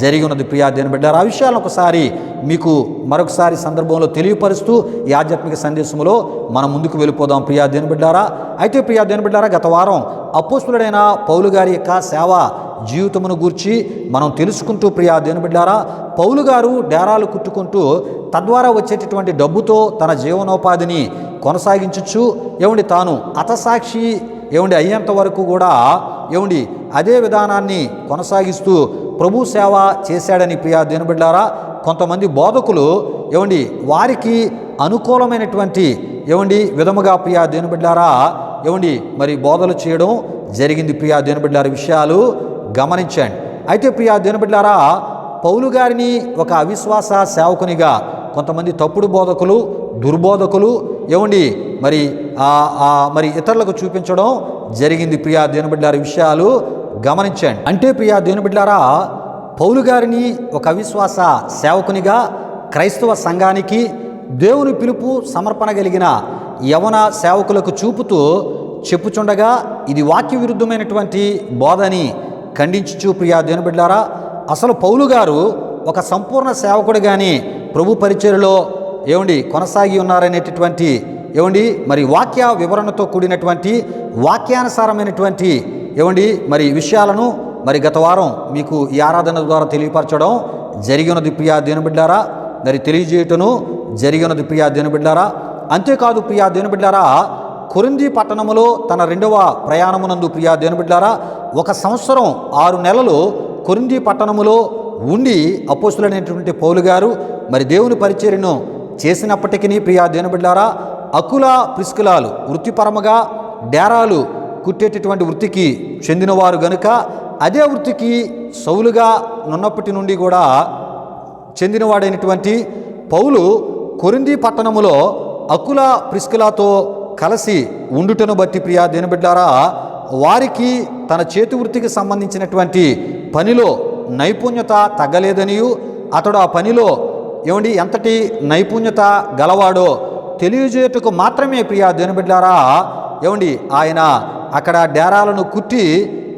జరిగి ఉన్నది. ప్రియా దేవుని బిడ్డలారా, ఆ విషయాలను ఒకసారి మీకు మరొకసారి సందర్భంలో తెలియపరుస్తూ ఈ ఆధ్యాత్మిక సందేశంలో మనం ముందుకు వెళ్ళిపోదాం. ప్రియా దేవుని బిడ్డలారా, అయితే ప్రియా దేవుని బిడ్డలారా, గత వారం అపోస్తలుడైన పౌలు గారి యొక్క సేవ జీవితమును గూర్చి మనం తెలుసుకుంటూ ప్రియా దేవుని బిడ్డారా, పౌలు గారు డేరాలు కుట్టుకుంటూ తద్వారా వచ్చేటటువంటి డబ్బుతో తన జీవనోపాధిని కొనసాగించచ్చు తాను హతసాక్షి అయ్యేంత వరకు కూడా అదే విధానాన్ని కొనసాగిస్తూ ప్రభు సేవ చేశాడని ప్రియా దేవుని బిడ్డారా, కొంతమంది బోధకులు వారికి అనుకూలమైనటువంటి విధముగా ప్రియా దేవుని బిడ్డారా మరి బోధలు చేయడం జరిగింది. ప్రియా దేవుని బిడ్డారా, విషయాలు గమనించండి. అయితే ప్రియా దేవుని బిడ్డారా, పౌలు గారిని ఒక అవిశ్వాస సేవకునిగా కొంతమంది తప్పుడు బోధకులు, దుర్బోధకులు మరి ఇతరులకు చూపించడం జరిగింది. ప్రియా దేవుని బిడ్డారా, విషయాలు గమనించండి. అంటే ప్రియా దేవుని బిడ్డారా, పౌలు గారిని ఒక అవిశ్వాస సేవకునిగా క్రైస్తవ సంఘానికి దేవుని పిలుపు సమర్పణ కలిగిన యవన సేవకులకు చూపుతూ చెప్పుచుండగా ఇది వాక్య విరుద్ధమైనటువంటి బోధని ఖండించుచు ప్రియా దేవుని బిడ్డారా, అసలు పౌలు గారు ఒక సంపూర్ణ సేవకుడిగాని ప్రభు పరిచర్యలో కొనసాగి ఉన్నారనేటటువంటి మరి వాక్య వివరణతో కూడినటువంటి వాక్యానుసారమైనటువంటి మరి విషయాలను మరి గత వారం మీకు ఈ ఆరాధన ద్వారా తెలియపరచడం జరిగినది ప్రియా దేవుని బిడ్డారా, మరి తెలియజేయటను జరిగినది ప్రియా దేవుని బిడ్డారా. అంతేకాదు ప్రియా దేవుని బిడ్డారా, కొరింథీ పట్టణములో తన 2వ ప్రయాణమునందు ప్రియా దేవుని బిడ్డారా 1 సంవత్సరం 6 నెలలు కొరింథీ పట్టణములో ఉండి అపోస్తులైనటువంటి పౌలు గారు మరి దేవుని పరిచర్యను చేసినప్పటికీ ప్రియా దేవుని బిడ్డారా, అకుల ప్రిస్కిలాలు వృత్తిపరముగా డేరాలు కుట్టేటటువంటి వృత్తికి చెందినవారు గనుక అదే వృత్తికి సౌలుగా నున్నప్పటి నుండి కూడా చెందినవాడైనటువంటి పౌలు కొరింథీ పట్టణములో అకుల ప్రిస్కిలాతో కలిసి ఉండుటను బట్టి ప్రియా దేవుని బిడ్డారా, వారికి తన చేతి వృత్తికి సంబంధించినటువంటి పనిలో నైపుణ్యత తగ్గలేదనియు అతడు ఆ పనిలో ఎంతటి నైపుణ్యత గలవాడో తెలియజేయటకు మాత్రమే ప్రియా దేవుని బిడ్డారా ఆయన అక్కడ డేరాలను కుట్టి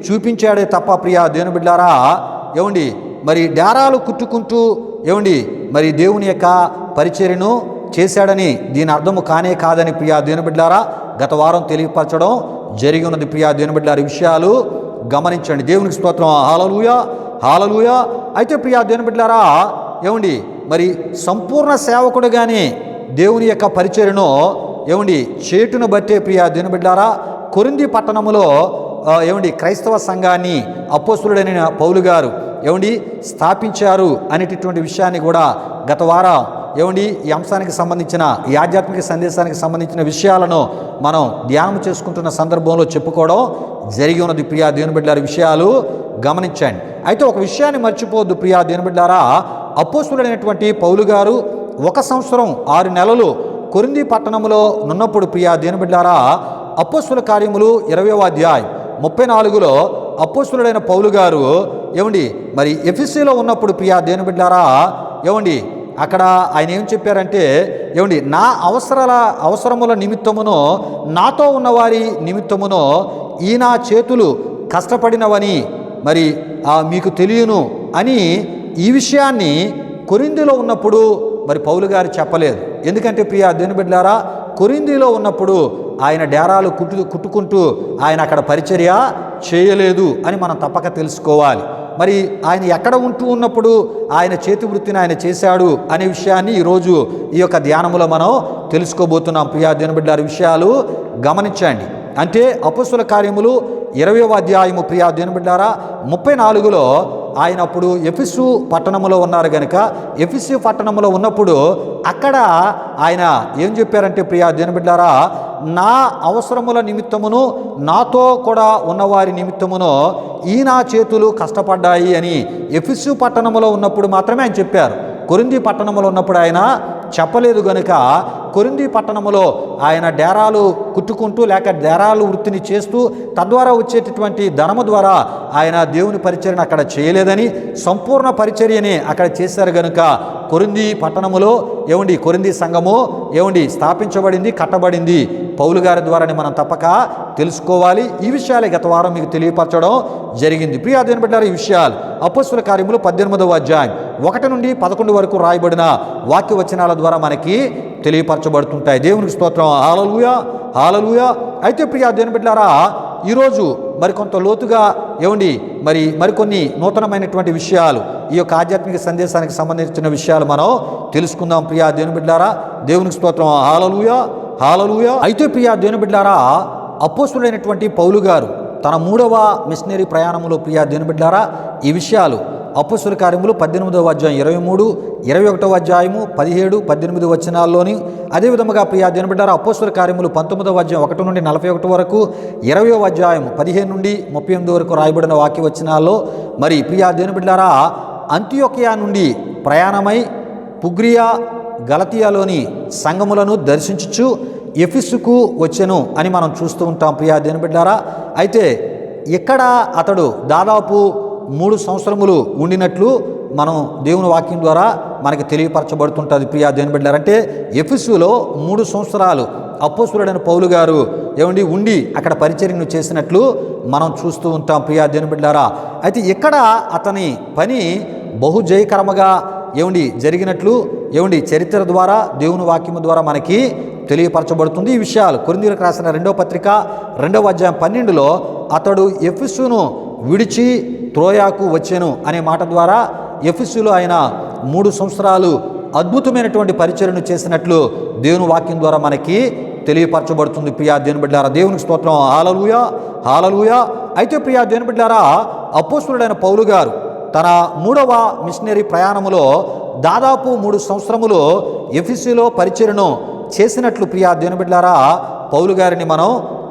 చూపించాడే తప్ప ప్రియా దేవుని బిడ్డారా మరి డేరాలు కుట్టుకుంటూ మరి దేవుని యొక్క పరిచర్యను చేశాడని దీని అర్థము కానే కాదని ప్రియా దేవుని బిడ్డారా గత వారం తెలియపరచడం జరిగి ఉన్నది. ప్రియా దేవుని బిడ్డారా, విషయాలు గమనించండి. దేవునికి స్తోత్రం. హల్లెలూయా, హల్లెలూయా. అయితే ప్రియా దేవుని బిడ్డారా మరి సంపూర్ణ సేవకుడుగానే దేవుని యొక్క పరిచర్యను చేటును బట్టే ప్రియా దేవుని బిడ్డారా కొరింథీ పట్టణములో క్రైస్తవ సంఘాన్ని అపోస్తులుడైన పౌలు గారు స్థాపించారు అనేటటువంటి విషయాన్ని కూడా గత వారం ఈ అంశానికి సంబంధించిన ఈ ఆధ్యాత్మిక సందేశానికి సంబంధించిన విషయాలను మనం ధ్యానం చేసుకుంటున్న సందర్భంలో చెప్పుకోవడం జరిగి ఉన్నది. ప్రియా దేవుని బిడ్డారా, విషయాలు గమనించండి. అయితే ఒక విషయాన్ని మర్చిపోవద్దు ప్రియా దేవుని బిడ్డారా, అపోస్తులుడైనటువంటి పౌలు గారు 1 సంవత్సరం 6 నెలలు కొరింథీ పట్టణములో నున్నప్పుడు ప్రియా దేవుని బిడ్డారా అపోస్తుల కార్యములు 20వ అధ్యాయం 34లో అపోస్తులుడైన పౌలు గారు మరి ఎఫెసీలో ఉన్నప్పుడు ప్రియా దేవుని బిడ్డారా అక్కడ ఆయన ఏం చెప్పారంటే నా అవసరముల నిమిత్తమునో నాతో ఉన్నవారి నిమిత్తమునో ఈ నా చేతులు కష్టపడినవని మరి మీకు తెలియను అని ఈ విషయాన్ని కొరింథీలో ఉన్నప్పుడు మరి పౌలు గారు చెప్పలేదు. ఎందుకంటే ప్రియా దేవుని బిడ్డలారా, కొరింథీలో ఉన్నప్పుడు ఆయన డేరాలు కుట్టుకుంటూ ఆయన అక్కడ పరిచర్య చేయలేదు అని మనం తప్పక తెలుసుకోవాలి. మరి ఆయన ఎక్కడ ఉంటూ ఉన్నప్పుడు ఆయన చేతి వృత్తిని ఆయన చేశాడు అనే విషయాన్ని ఈరోజు ఈ యొక్క ధ్యానములో మనం తెలుసుకోబోతున్నాం. ప్రియా దేవుని బిడ్డలారా, విషయాలు గమనించండి. అంటే అపోస్తుల కార్యములు 20వ అధ్యాయము ప్రియా దేవుని బిడ్డలారా 34లో ఆయన అప్పుడు ఎఫెసు పట్టణములో ఉన్నారు కనుక ఎఫెసు పట్టణములో ఉన్నప్పుడు అక్కడ ఆయన ఏం చెప్పారంటే ప్రియా దేవుని బిడ్డలారా నా అవసరముల నిమిత్తమును నాతో కూడా ఉన్నవారి నిమిత్తమును ఈ నా చేతులు కష్టపడ్డాయి అని ఎఫెసు పట్టణములో ఉన్నప్పుడు మాత్రమే ఆయన చెప్పారు. కొరింథీ పట్టణములో ఉన్నప్పుడు ఆయన చెప్పలేదు గనుక కొరింథీ పట్టణములో ఆయన డేరాలు కుట్టుకుంటూ లేక డేరాలు వృత్తిని చేస్తూ తద్వారా వచ్చేటటువంటి ధనము ద్వారా ఆయన దేవుని పరిచర్యను అక్కడ చేయలేదని సంపూర్ణ పరిచర్యని అక్కడ చేశారు గనుక కొరింథీ పట్టణములో కొరింథీ సంఘము స్థాపించబడింది, కట్టబడింది పౌలు గారి ద్వారానే మనం తప్పక తెలుసుకోవాలి. ఈ విషయాలే గత వారం మీకు తెలియపరచడం జరిగింది. ప్రియా దేవుని బిడ్డలారా, ఈ విషయాలు అపోస్తుల కార్యములు 18వ అధ్యాయం 1 నుండి 11 వరకు రాయబడిన వాక్య వచనాల ద్వారా మనకి తెలియపరచబడుతుంటాయి. దేవునికి స్తోత్రం. హల్లెలూయా, హల్లెలూయా. అయితే ప్రియా దేవుని బిడ్డలారా ఈరోజు మరికొంత లోతుగా మరికొన్ని నూతనమైనటువంటి విషయాలు ఈ యొక్క ఆధ్యాత్మిక సందేశానికి సంబంధించిన విషయాలు మనం తెలుసుకుందాం. ప్రియా దేవుని బిడ్డలారా, దేవునికి స్తోత్రం. హల్లెలూయా, హల్లెలూయా. అయితే ప్రియా దేవుని బిడ్డలారా, అపోస్తులైనటువంటి పౌలు గారు తన 3వ మిషనరీ ప్రయాణంలో ప్రియా దేవుని బిడ్డలారా ఈ విషయాలు అపోస్తుల కార్యములు 18వ అధ్యాయం 23, 21వ అధ్యాయము 17, 18 వచనాల్లోని, అదేవిధముగా ప్రియా దేవుని బిడ్డలారా అపోస్తుల కార్యములు 19వ అధ్యాయం 1 నుండి 41 వరకు, 20వ అధ్యాయం 15 నుండి 38 వరకు రాయబడిన వాక్య వచనాల్లో మరి ప్రియా దేవుని బిడ్డలారా అంతియోకియా నుండి ప్రయాణమై పుగ్రియా గలతియాలోని సంఘములను దర్శించుచు ఎఫెసుకు వచ్చెను అని మనం చూస్తూ ఉంటాం. ప్రియా దేవుని బిడ్డలారా, అయితే ఇక్కడ అతడు దాదాపు 3 సంవత్సరములు ఉండినట్లు మనం దేవుని వాక్యం ద్వారా మనకి తెలియపరచబడుతుంటుంది. ప్రియా దేవుని బిడ్డలారా, అంటే ఎఫెసులో 3 సంవత్సరాలు అపోస్తులుడైన పౌలు గారు ఉండి అక్కడ పరిచర్యను చేసినట్లు మనం చూస్తూ ఉంటాం. ప్రియా దేవుని బిడ్డలారా, అయితే ఇక్కడ అతని పని బహుజయకరముగా జరిగినట్లు చరిత్ర ద్వారా దేవుని వాక్యము ద్వారా మనకి తెలియపరచబడుతుంది. ఈ విషయాలు కొరింథీయులకు రాసిన 2వ పత్రిక 2వ అధ్యాయం 12లో అతడు ఎఫెసును విడిచి త్రోయాకు వచ్చెను అనే మాట ద్వారా ఎఫెసులో ఆయన 3 సంవత్సరాలు అద్భుతమైనటువంటి పరిచర్యను చేసినట్లు దేవుని వాక్యం ద్వారా మనకి తెలియపరచబడుతుంది. ప్రియా దేవుని బిడ్డలారా, దేవునికి స్తోత్రం. హల్లెలూయా, హల్లెలూయా. అయితే ప్రియా దేవుని బిడ్డలారా అపోస్తులుడైన పౌలు గారు తన 3వ మిషనరీ ప్రయాణములో దాదాపు 3 సంవత్సరములు ఎఫెసులో పరిచర్యను చేసినట్లు ప్రియా దేవుని బిడ్డలారా పౌలు గారిని మనం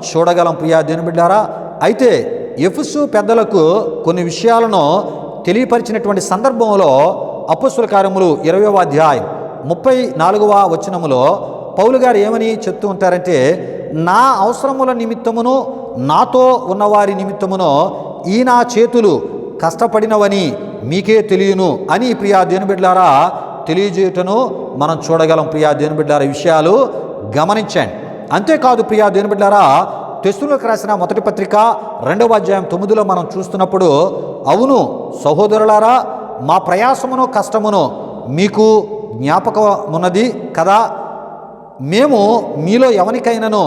చూడగలం. ప్రియా దేవుని బిడ్డలారా, అయితే ఎఫెసు పెద్దలకు కొన్ని విషయాలను తెలియపరిచినటువంటి సందర్భంలో అపోస్తుల కార్యములు 20వ అధ్యాయం 34వ వచనములో పౌలు గారు ఏమని చెప్తూ ఉంటారంటే, నా అవసరముల నిమిత్తమును నాతో ఉన్నవారి నిమిత్తమును ఈ నా చేతులు కష్టపడినవని మీకే తెలియను అని ప్రియా దేవుని బిడ్డలారా తెలియజేయటను మనం చూడగలం. ప్రియా దేవుని బిడ్డలారా ఈ విషయాలు గమనించండి. అంతేకాదు ప్రియా దేవుని బిడ్డలారా తెస్సలోనికి రాసిన 1వ పత్రిక 2వ అధ్యాయం 9లో మనం చూస్తున్నప్పుడు, అవును సహోదరులారా, మా ప్రయాసమును కష్టమును మీకు జ్ఞాపకమున్నది కదా, మేము మీలో ఎవరికైనాను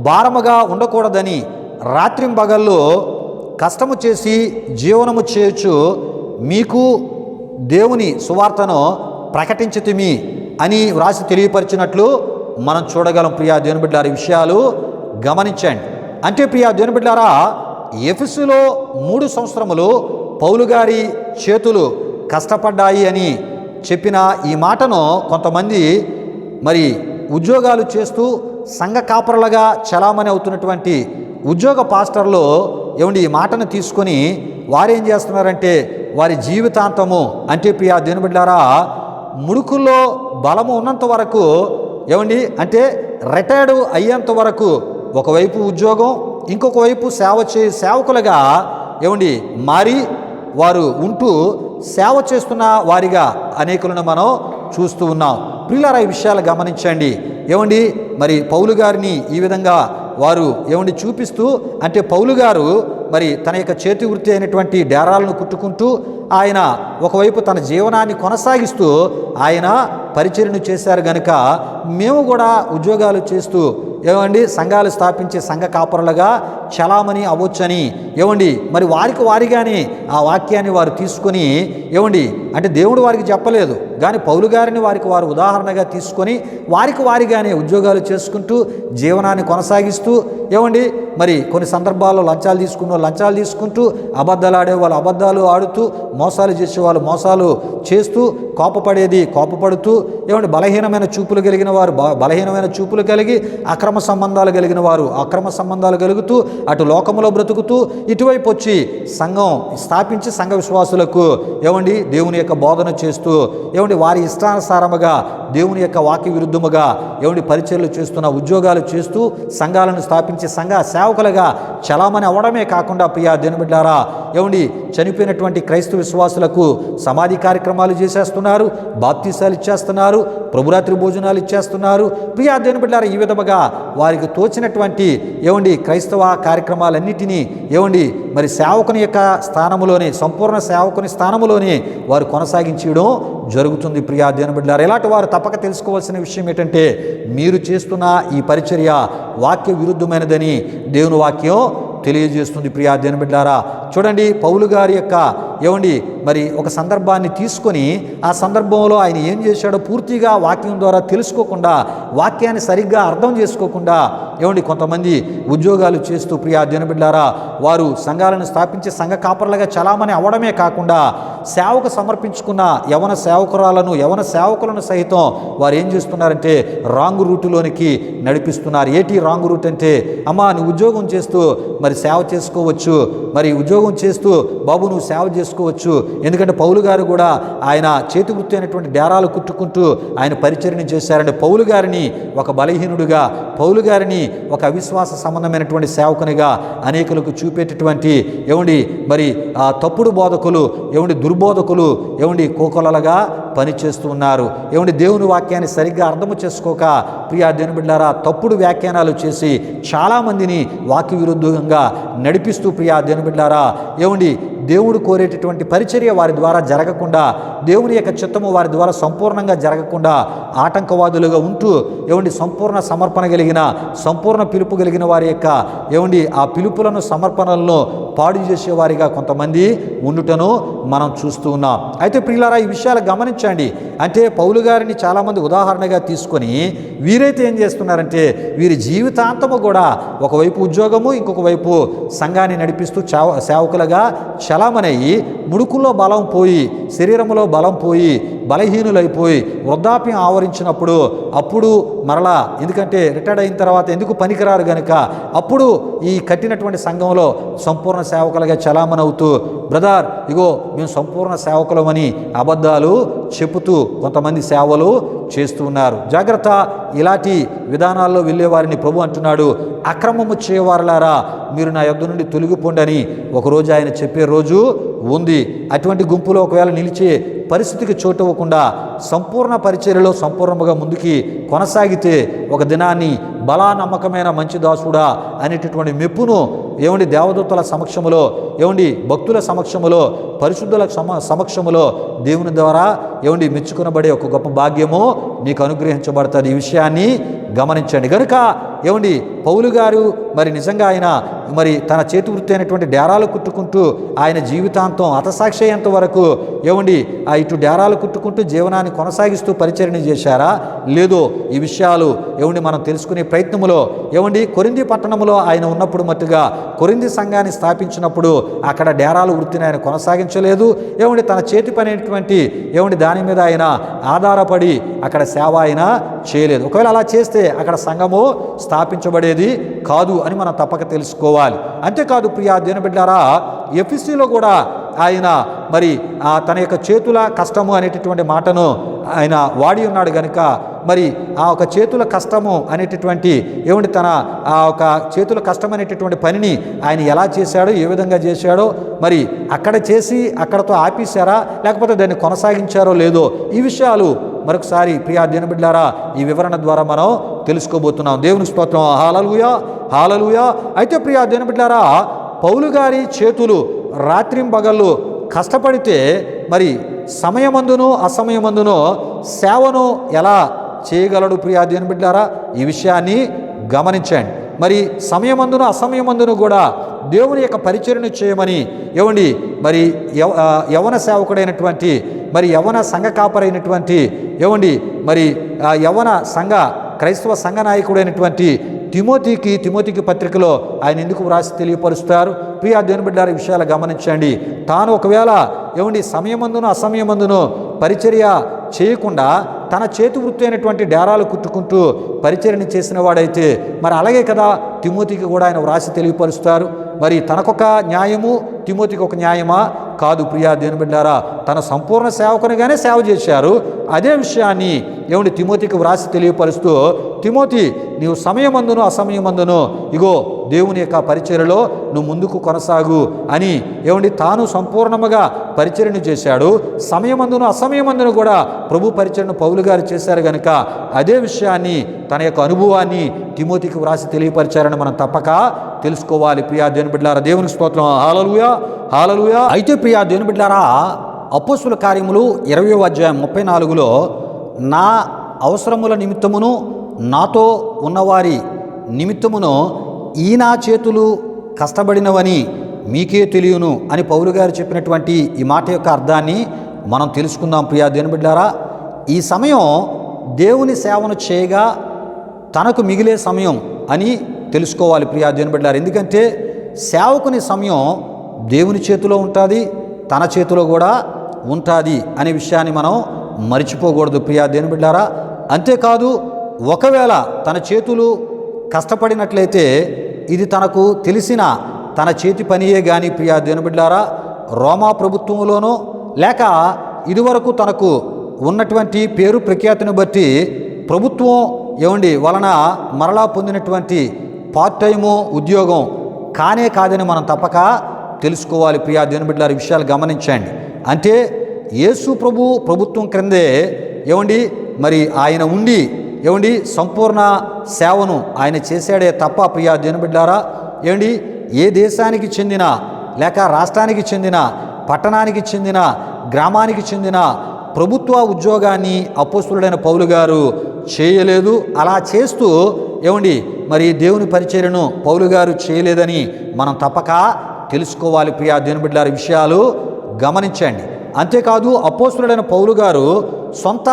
భారముగా ఉండకూడదని రాత్రింబగళ్ళు కష్టము చేసి జీవనము చేయొచ్చు మీకు దేవుని సువార్తను ప్రకటించితిమి అని వ్రాసి తెలియపరిచినట్లు మనం చూడగలం. ప్రియా దేవుని బిడ్డలారా ఈ విషయాలు గమనించండి. అంటే ప్రియా దేవుని బిడ్డలారా ఎఫెసులో 3 సంవత్సరములు పౌలు గారి చేతులు కష్టపడ్డాయి అని చెప్పిన ఈ మాటను కొంతమంది ఉద్యోగాలు చేస్తూ సంఘ కాపరులుగా చలామణి అవుతున్నటువంటి ఉద్యోగ పాస్టర్లు ఈ మాటను తీసుకొని వారేం చేస్తున్నారంటే వారి జీవితాంతము అంటే ప్రియా దేవుని బిడ్డలారా ముడుకుల్లో బలము ఉన్నంత వరకు అంటే రిటైర్డ్ అయ్యేంత వరకు ఒకవైపు ఉద్యోగం, ఇంకొక వైపు సేవకులుగా మారి వారు ఉంటూ సేవ చేస్తున్న వారిగా అనేకులను మనం చూస్తూ ఉన్నాం. ప్రియులారా ఈ విషయాలు గమనించండి. పౌలు గారిని ఈ విధంగా వారు చూపిస్తూ, అంటే పౌలు గారు తన యొక్క చేతి వృత్తి అయినటువంటి డేరాలను కుట్టుకుంటూ ఆయన ఒకవైపు తన జీవనాన్ని కొనసాగిస్తూ ఆయన పరిచర్యను చేశారు గనుక మేము కూడా ఉద్యోగాలు చేస్తూ సంఘాలు స్థాపించే సంఘ కాపరులుగా చలామణి అవ్వచ్చని వారికి వారిగానే ఆ వాక్యాన్ని వారు తీసుకొని అంటే దేవుడు వారికి చెప్పలేదు కానీ పౌలు గారిని వారికి వారు ఉదాహరణగా తీసుకొని వారికి వారిగానే ఉద్యోగాలు చేసుకుంటూ జీవనాన్ని కొనసాగిస్తూ కొన్ని సందర్భాల్లో లంచాలు తీసుకుంటూ అబద్ధాలు ఆడే వాళ్ళు అబద్ధాలు ఆడుతూ మోసాలు చేసే వాళ్ళు మోసాలు చేస్తూ కోపపడుతూ బలహీనమైన చూపులు కలిగిన వారు బలహీనమైన చూపులు కలిగి అక్రమ సంబంధాలు కలిగిన వారు అక్రమ సంబంధాలు కలుగుతూ అటు లోకములో బ్రతుకుతూ ఇటువైపు వచ్చి సంఘం స్థాపించి సంఘ విశ్వాసులకు దేవుని యొక్క బోధన చేస్తూ వారి ఇష్టానుసారముగా దేవుని యొక్క వాక్య విరుద్ధముగా పరిచర్యలు చేస్తున్న ఉద్యోగాలు చేస్తూ సంఘాలను స్థాపించి సంఘ సేవకులుగా చలామణి అవ్వడమే కాకుండా ప్రియా దేవుని బిడ్డలారా చనిపోయినటువంటి క్రైస్తవ విశ్వాసులకు సమాధి కార్యక్రమాలు చేసేస్తున్నారు, బాప్తీసాలు ఇచ్చేస్తున్నారు, ప్రభురాత్రి భోజనాలు ఇచ్చేస్తున్నారు. ప్రియా దేవుని బిడ్డలారా ఈ విధముగా వారికి తోచినటువంటి క్రైస్తవ కార్యక్రమాలన్నిటినీ సేవకుని యొక్క స్థానములోనే సంపూర్ణ సేవకుని స్థానములోనే వారు కొనసాగించడం జరుగుతుంది. ప్రియా దేవుని బిడ్డలారా ఇలాంటి వారు తప్పక తెలుసుకోవాల్సిన విషయం ఏంటంటే మీరు చేస్తున్న ఈ పరిచర్య వాక్య విరుద్ధమైనదని దేవుని వాక్యం తెలియజేస్తుంది. ప్రియా దేవుని బిడ్డలారా, చూడండి పౌలు గారి యొక్క మరి ఒక సందర్భాన్ని తీసుకొని ఆ సందర్భంలో ఆయన ఏం చేశాడో పూర్తిగా వాక్యం ద్వారా తెలుసుకోకుండా, వాక్యాన్ని సరిగ్గా అర్థం చేసుకోకుండా కొంతమంది ఉద్యోగాలు చేస్తూ ప్రియా దేవుని బిడ్డలారా వారు సంఘాలను స్థాపించి సంఘ కాపరులుగా చలామణి అవ్వడమే కాకుండా సేవకు సమర్పించుకున్న యవన సేవకురాలను, యవన సేవకులను సైతం వారు ఏం చేస్తున్నారంటే రాంగ్ రూటులోనికి నడిపిస్తున్నారు. ఏటి రాంగ్ రూట్ అంటే, అమ్మా నువ్వు ఉద్యోగం చేస్తూ మరి సేవ చేసుకోవచ్చు, మరి ఉద్యోగం చేస్తూ బాబు నువ్వు సేవ చేసుకోవచ్చు. ఎందుకంటే పౌలు గారు కూడా ఆయన చేతి వృత్తి అయినటువంటి డేరాలు కుట్టుకుంటూ ఆయన పరిచర్య చేశారంటే పౌలు గారిని ఒక బలహీనుడిగా, పౌలు గారిని ఒక అవిశ్వాస సంబంధమైనటువంటి సేవకునిగా అనేకులకు చూపేటటువంటి మరి తప్పుడు బోధకులు, దుర్బోధకులు కోకొలలుగా పనిచేస్తూ ఉన్నారు. దేవుని వాక్యాన్ని సరిగ్గా అర్థము చేసుకోక ప్రియా దేవుని బిడ్డలారా తప్పుడు వ్యాఖ్యానాలు చేసి చాలామందిని వాక్య విరుద్ధంగా నడిపిస్తూ ప్రియా దేవుని బిడ్డలారా దేవుడు కోరేటటువంటి పరిచర్య వారి ద్వారా జరగకుండా, దేవుని యొక్క చిత్తము వారి ద్వారా సంపూర్ణంగా జరగకుండా ఆటంకవాదులుగా ఉంటూ సంపూర్ణ సమర్పణ కలిగిన, సంపూర్ణ పిలుపు కలిగిన వారి యొక్క ఆ పిలుపులను, సమర్పణలను పాడు చేసేవారిగా కొంతమంది ఉండుటను మనం చూస్తూ ఉన్నాం. అయితే ప్రియులారా ఈ విషయాలు గమనించండి. అంటే పౌలు గారిని చాలామంది ఉదాహరణగా తీసుకొని వీరైతే ఏం చేస్తున్నారంటే వీరి జీవితాంతము కూడా ఒకవైపు ఉద్యోగము, ఇంకొక వైపు సంఘాన్ని నడిపిస్తూ సేవకులుగా చలామణయ్యి ముడుకుల్లో బలం పోయి, శరీరంలో బలం పోయి, బలహీనులైపోయి వృద్ధాప్యం ఆవరించినప్పుడు అప్పుడు మరలా ఎందుకంటే రిటైర్డ్ అయిన తర్వాత ఎందుకు పనికిరారు గనుక అప్పుడు ఈ కట్టినటువంటి సంఘంలో సంపూర్ణ సేవకులుగా చలామణవుతూ బ్రదర్ మేము సంపూర్ణ సేవకులమని అబద్ధాలు చెబుతూ కొంతమంది సేవలు చేస్తూ ఉన్నారు. జాగ్రత్త, ఇలాంటి విధానాల్లో వెళ్ళేవారిని ప్రభు అంటున్నాడు, అక్రమము చేయవారులారా మీరు నా యొద్ద నుండి తొలగిపోండి ఒకరోజు ఆయన చెప్పే రోజు ఉంది. అటువంటి గుంపులో ఒకవేళ నిలిచే పరిస్థితికి చోటు ఇవ్వకుండా సంపూర్ణ పరిచర్యలో సంపూర్ణంగా ముందుకి కొనసాగితే ఒక దినాన్ని బలా నమ్మకమైన మంచి దాసుడా అనేటటువంటి మెప్పును దేవదూతల సమక్షములో, భక్తుల సమక్షములో, పరిశుద్ధుల సమక్షములో దేవుని ద్వారా మెచ్చుకునబడే ఒక గొప్ప భాగ్యము నీకు అనుగ్రహించబడుతుంది. ఈ విషయాన్ని గమనించండి. కనుక పౌలు గారు మరి నిజంగా ఆయన మరి తన చేతి వృత్తి అయినటువంటి డేరాలు కుట్టుకుంటూ ఆయన జీవితాంతం హతసాక్షి అయ్యేంత వరకు ఇటు డేరాలు కుట్టుకుంటూ జీవనాన్ని కొనసాగిస్తూ పరిచర్య చేశారా లేదో ఈ విషయాలు మనం తెలుసుకునే ప్రయత్నములో కొరింథీ పట్టణంలో ఆయన ఉన్నప్పుడు మట్టుగా కొరింథీ సంఘాన్ని స్థాపించినప్పుడు అక్కడ డేరాల వృత్తిని ఆయన కొనసాగించలేదు. తన చేతి పని అయినటువంటి దాని మీద ఆయన ఆధారపడి అక్కడ సేవ ఆయన చేయలేదు. ఒకవేళ అలా చేస్తే అక్కడ సంఘము స్థాపించబడేది కాదు అని మనం తప్పక తెలుసుకోవాలి. అంతేకాదు ప్రియా దేవుని బిడ్డలారా ఎఫెసీలో కూడా ఆయన మరి తన యొక్క చేతుల కష్టము అనేటటువంటి మాటను ఆయన వాడి ఉన్నాడు కనుక మరి ఆ ఒక చేతుల కష్టము అనేటటువంటి తన ఆ ఒక చేతుల కష్టం అనేటటువంటి పనిని ఆయన ఎలా చేశాడో, ఏ విధంగా చేశాడో మరి అక్కడ చేసి అక్కడతో ఆపేశారా లేకపోతే దాన్ని కొనసాగించారో లేదో ఈ విషయాలు మరొకసారి ప్రియా దేవుని బిడ్డలారా ఈ వివరణ ద్వారా మనం తెలుసుకోబోతున్నాం. దేవుని స్తోత్రం, హల్లెలూయా హల్లెలూయా. అయితే ప్రియా దేవుని బిడ్డలారా పౌలు గారి చేతులు రాత్రింబగళ్ళు కష్టపడితే మరి సమయమందును అసమయమందును సేవను ఎలా చేయగలడు ప్రియా దేవుని బిడ్డలారా ఈ విషయాన్ని గమనించండి. మరి సమయమందును అసమయమందును కూడా దేవుని యొక్క పరిచర్యను చేయమని మరి యవన సేవకుడైనటువంటి మరి యవన సంఘ కాపరైనటువంటి మరి యవన సంఘ క్రైస్తవ సంఘ నాయకుడైనటువంటి తిమోతికి పత్రికలో ఆయన ఎందుకు వ్రాసి తెలియపరుస్తారు? ప్రియా దేవుని బిడ్డలారా విషయాలు గమనించండి. తాను ఒకవేళ సమయమందును అసమయమందును పరిచర్య చేయకుండా తన చేతి వృత్తి అయినటువంటి డేరాలు కుట్టుకుంటూ పరిచర్యను చేసిన వాడైతే మరి అలాగే కదా తిమోతికి కూడా ఆయన వ్రాసి తెలియపరుస్తారు. మరి తనకొక న్యాయము తిమోతికి ఒక న్యాయమా? కాదు ప్రియా దేవుని బిడ్డలారా తన సంపూర్ణ సేవకునిగానే సేవ చేశారు. అదే విషయాన్ని తిమోతికి వ్రాసి తెలియపరుస్తూ తిమోతి నీవు సమయమందును అసమయమందును దేవుని యొక్క పరిచర్యలో నువ్వు ముందుకు కొనసాగు అని తాను సంపూర్ణముగా పరిచర్యను చేశాడు. సమయమందును అసమయమందును కూడా ప్రభు పరిచర్యను పౌలు గారు చేశారు కనుక అదే విషయాన్ని తన యొక్క అనుభవాన్ని తిమోతికి వ్రాసి తెలియపరిచారని మనం తప్పక తెలుసుకోవాలి. ప్రియా దేవుని బిడ్డలారా దేవుని స్తోత్రం, హల్లెలూయా హల్లెలూయా. అయితే ప్రియా దేవుని బిడ్డలారా అపోస్తుల కార్యములు 20వ అధ్యాయం 34లో నా అవసరముల నిమిత్తమును నాతో ఉన్నవారి నిమిత్తమును ఈ నా చేతులు కష్టపడినవని మీకే తెలియను అని పౌలు గారు చెప్పినటువంటి ఈ మాట యొక్క అర్థాన్ని మనం తెలుసుకుందాం ప్రియా దేవుని బిడ్డలారా. ఈ సమయం దేవుని సేవను చేయగా తనకు మిగిలే సమయం అని తెలుసుకోవాలి ప్రియా దేవుని బిడ్డలారా. ఎందుకంటే సేవకుని సమయం దేవుని చేతిలో ఉంటుంది, తన చేతిలో కూడా ఉంటుంది అనే విషయాన్ని మనం మర్చిపోకూడదు ప్రియా దేవుని బిడ్డలారా. అంతేకాదు, ఒకవేళ తన చేతులు కష్టపడినట్లయితే ఇది తనకు తెలిసిన తన చేతి పనియే కానీ ప్రియా దేవుని బిడ్డలారా, రోమా ప్రభుత్వంలోనో లేక ఇదివరకు తనకు ఉన్నటువంటి పేరు ప్రఖ్యాతిని బట్టి ప్రభుత్వం వలన మరలా పొందినటువంటి పార్ట్ టైము ఉద్యోగం కాదని మనం తప్పక తెలుసుకోవాలి ప్రియా దేవుని బిడ్డలారా. విషయాలు గమనించండి. అంటే యేసు ప్రభుత్వం క్రిందే మరి ఆయన ఉండి సంపూర్ణ సేవను ఆయన చేశాడే తప్ప ప్రియా దేవుని బిడ్డలారా, ఏ దేశానికి చెందిన లేక రాష్ట్రానికి చెందిన పట్టణానికి చెందిన గ్రామానికి చెందిన ప్రభుత్వ ఉద్యోగాన్ని అపోస్తలుడైన పౌలు గారు చేయలేదు. అలా చేస్తూ మరి దేవుని పరిచర్యను పౌలు గారు చేయలేదని మనం తప్పక తెలుసుకోవాలి ప్రియా దేవుని బిడ్డలారా. విషయాలు గమనించండి. అంతేకాదు, అపోస్తలుడైన పౌలు గారు సొంత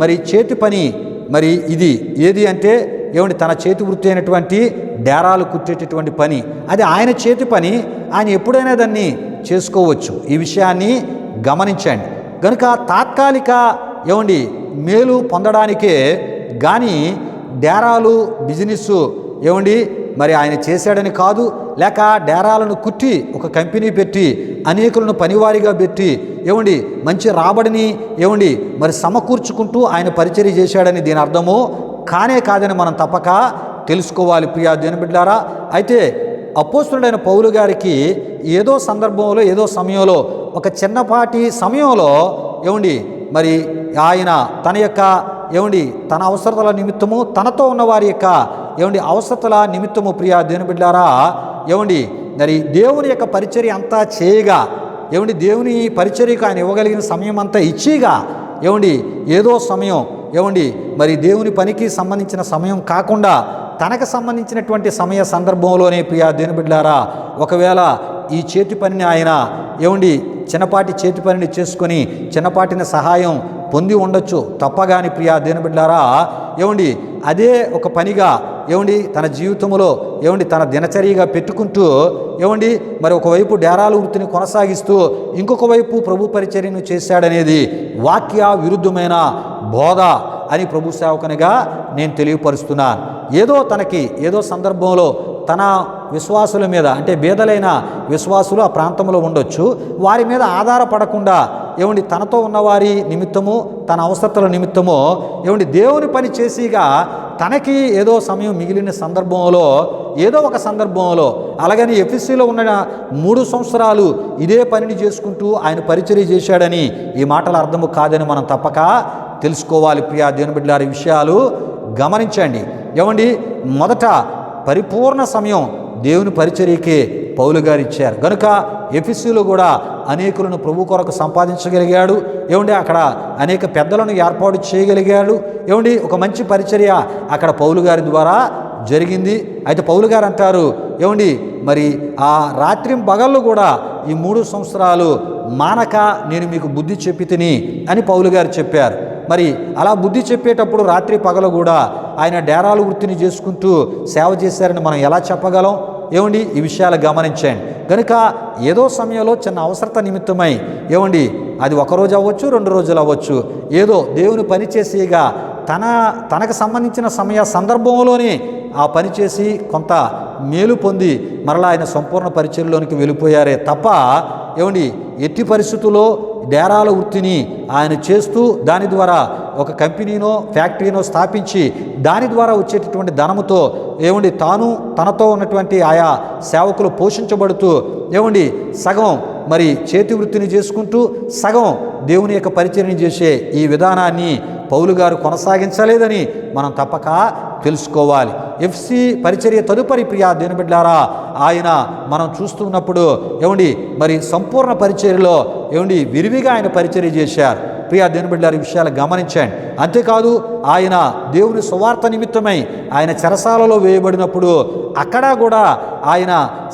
మరి చేతి పని మరి ఇది ఏది అంటే తన చేతి వృత్తి అయినటువంటి డేరాలు కుట్టేటటువంటి పని, అది ఆయన చేతి పని. ఆయన ఎప్పుడైనా దాన్ని చేసుకోవచ్చు. ఈ విషయాన్ని గమనించండి. కనుక తాత్కాలిక మేలు పొందడానికే కానీ డేరాలు బిజినెస్ మరి ఆయన చేశాడని కాదు, లేక డేరాలను కుట్టి ఒక కంపెనీ పెట్టి అనేకులను పనివారిగా పెట్టి మంచి రాబడిని మరి సమకూర్చుకుంటూ ఆయన పరిచర్య చేశాడని దీని అర్థము కాదని మనం తప్పక తెలుసుకోవాలి ప్రియా దేవుని బిడ్డలారా. అయితే అపోస్తలుడైన పౌలు గారికి ఏదో సందర్భంలో ఏదో సమయంలో ఒక చిన్నపాటి సమయంలో మరి ఆయన తన యొక్క తన అవసరతల నిమిత్తము తనతో ఉన్న వారి యొక్క అవసరతల నిమిత్తము ప్రియా దేవుని బిడ్డలారా మరి దేవుని యొక్క పరిచర్య అంతా చేయగా దేవుని పరిచర్యకు ఆయన ఇవ్వగలిగిన సమయం అంతా ఇచ్చిగా ఏదో సమయం మరి దేవుని పనికి సంబంధించిన సమయం కాకుండా తనకు సంబంధించినటువంటి సమయ సందర్భంలోనే ప్రియా దేవుని బిడ్డలారా ఒకవేళ ఈ చేతి పనిని ఆయన చిన్నపాటి చేతి పనిని చేసుకొని చిన్నపాటిన సహాయం పొంది ఉండొచ్చు తప్పగాని ప్రియా దేవుని బిడ్డలారా అదే ఒక పనిగా తన జీవితంలో తన దినచర్యగా పెట్టుకుంటూ మరి ఒకవైపు డేరాల వృత్తిని కొనసాగిస్తూ ఇంకొక వైపు ప్రభు పరిచర్యను చేశాడనేది వాక్య విరుద్ధమైన బోధ అని ప్రభు సేవకునిగా నేను తెలియపరుస్తున్నాను. ఏదో సందర్భంలో తన విశ్వాసుల మీద అంటే బేదలైన విశ్వాసులు ఆ ప్రాంతంలో ఉండొచ్చు, వారి మీద ఆధారపడకుండా తనతో ఉన్నవారి నిమిత్తము తన అవసరతల నిమిత్తము దేవుని పని చేసిగా తనకి ఏదో సమయం మిగిలిన సందర్భంలో ఏదో ఒక సందర్భంలో అలాగని ఎఫ్ఎస్సీలో ఉన్న 3 సంవత్సరాలు ఇదే పనిని చేసుకుంటూ ఆయన పరిచర్య చేశాడని ఈ మాటల అర్థము కాదని మనం తప్పక తెలుసుకోవాలి ప్రియా దేవుని బిడ్డలారా. విషయాలు గమనించండి. మొదట పరిపూర్ణ సమయం దేవుని పరిచర్యకే పౌలు గారు ఇచ్చారు కనుక ఎఫెసీలో కూడా అనేకులను ప్రభు కొరకు సంపాదించగలిగాడు. అక్కడ అనేక పెద్దలను ఏర్పాటు చేయగలిగాడు. ఒక మంచి పరిచర్య అక్కడ పౌలు గారి ద్వారా జరిగింది. అయితే పౌలు గారు అంటారు మరి ఆ రాత్రి పగళ్ళు కూడా ఈ 3 సంవత్సరాలు మానక నేను మీకు బుద్ధి చెప్పి తిని అని పౌలు గారు చెప్పారు. మరి అలా బుద్ధి చెప్పేటప్పుడు రాత్రి పగలు కూడా ఆయన డేరాల వృత్తిని చేసుకుంటూ సేవ చేశారని మనం ఎలా చెప్పగలం? ఈ విషయాలు గమనించండి. కనుక ఏదో సమయంలో చిన్న అవసరత నిమిత్తమై అది 1 రోజు అవ్వచ్చు 2 రోజులు అవ్వచ్చు ఏదో దేవుని పని చేసేగా తనకు సంబంధించిన సమయ సందర్భంలోనే ఆ పని చేసి కొంత మేలు పొంది మరలా ఆయన సంపూర్ణ పరిచర్యలోనికి వెళ్ళిపోయారే తప్ప ఎట్టి పరిస్థితుల్లో డేరాల వృత్తిని ఆయన చేస్తూ దాని ద్వారా ఒక కంపెనీనో ఫ్యాక్టరీనో స్థాపించి దాని ద్వారా వచ్చేటటువంటి ధనముతో తాను తనతో ఉన్నటువంటి ఆయా సేవకులు పోషించబడుతూ సగం మరి చేతి వృత్తిని చేసుకుంటూ సగం దేవుని యొక్క పరిచర్యను చేసే ఈ విధానాన్ని పౌలు గారు కొనసాగించలేదని మనం తప్పక తెలుసుకోవాలి. ఎఫ్సి పరిచర్య తదుపరి ప్రియా దేవుని బిడ్డలారా ఆయన మనం చూస్తున్నప్పుడు మరి సంపూర్ణ పరిచర్యలో విరివిగా ఆయన పరిచర్య చేశారు. ప్రియా దేవుని బిడ్డలారా, ఈ విషయాలు గమనించండి. అంతేకాదు ఆయన దేవుని సువార్త నిమిత్తమై ఆయన చెరసాలలో వేయబడినప్పుడు అక్కడ కూడా ఆయన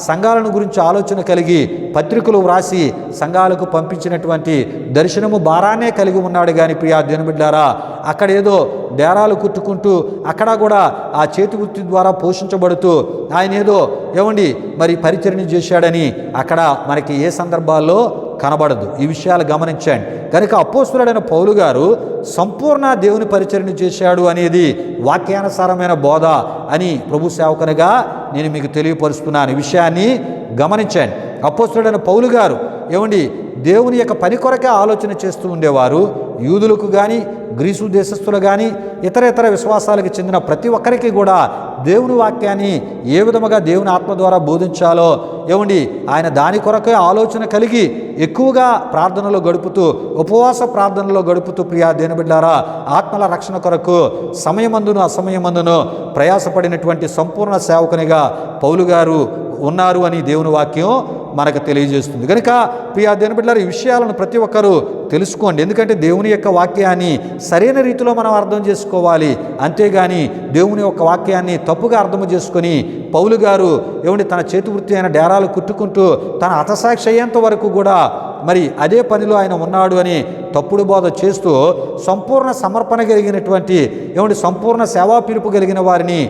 సంఘాలను గురించి ఆలోచన కలిగి పత్రికలు వ్రాసి సంఘాలకు పంపించినటువంటి దర్శనము భారాన్నే కలిగి ఉన్నాడు. కానీ ప్రియా దేవుని బిడ్డలారా, అక్కడ ఏదో డేరాలు కుట్టుకుంటూ అక్కడ కూడా ఆ చేతి వృత్తి ద్వారా పోషించబడుతూ ఆయన ఏదో మరి పరిచర్య చేశాడని అక్కడ మనకి ఏ సందర్భాల్లో కనబడదు. ఈ విషయాలు గమనించండి. కనుక అపోస్తులుడైన పౌలు గారు సంపూర్ణ దేవుని పరిచర్య చేశాడు అనేది వాక్యానుసారమైన బోధ అని ప్రభు సేవకునిగా నేను మీకు తెలియపరుస్తున్నాను. ఈ విషయాన్ని గమనించండి. అపోస్తులుడైన పౌలు గారు దేవుని యొక్క పని కొరకే ఆలోచన చేస్తూ ఉండేవారు. యూదులకు కానీ గ్రీసు దేశస్థులు కానీ ఇతర విశ్వాసాలకు చెందిన ప్రతి ఒక్కరికి కూడా దేవుని వాక్యాన్ని ఏ విధముగా దేవుని ఆత్మ ద్వారా బోధించాలో ఆయన దాని కొరకే ఆలోచన కలిగి ఎక్కువగా ప్రార్థనలో గడుపుతూ ఉపవాస ప్రార్థనలో గడుపుతూ ప్రియా దేవుని బిడ్డలారా, ఆత్మల రక్షణ కొరకు సమయమందును అసమయమందును ప్రయాసపడినటువంటి సంపూర్ణ సేవకునిగా పౌలు గారు ఉన్నారు అని దేవుని వాక్యం మనకు తెలియజేస్తుంది. కనుక ప్రియా దేవుని బిడ్డలారా, ఈ విషయాలను ప్రతి ఒక్కరూ తెలుసుకోండి. ఎందుకంటే దేవుని యొక్క వాక్యాన్ని సరైన రీతిలో మనం అర్థం చేసుకోవాలి. అంతేగాని దేవుని యొక్క వాక్యాన్ని తప్పుగా అర్థం చేసుకొని పౌలు గారు తన చేతి వృత్తి అయిన డేరాలు కుట్టుకుంటూ తన హతసాక్షి అయ్యేంత వరకు కూడా మరి అదే పనిలో ఆయన ఉన్నాడు అని తప్పుడు బోధ చేస్తూ సంపూర్ణ సమర్పణ కలిగినటువంటి సంపూర్ణ సేవా పిలుపు కలిగిన వారిని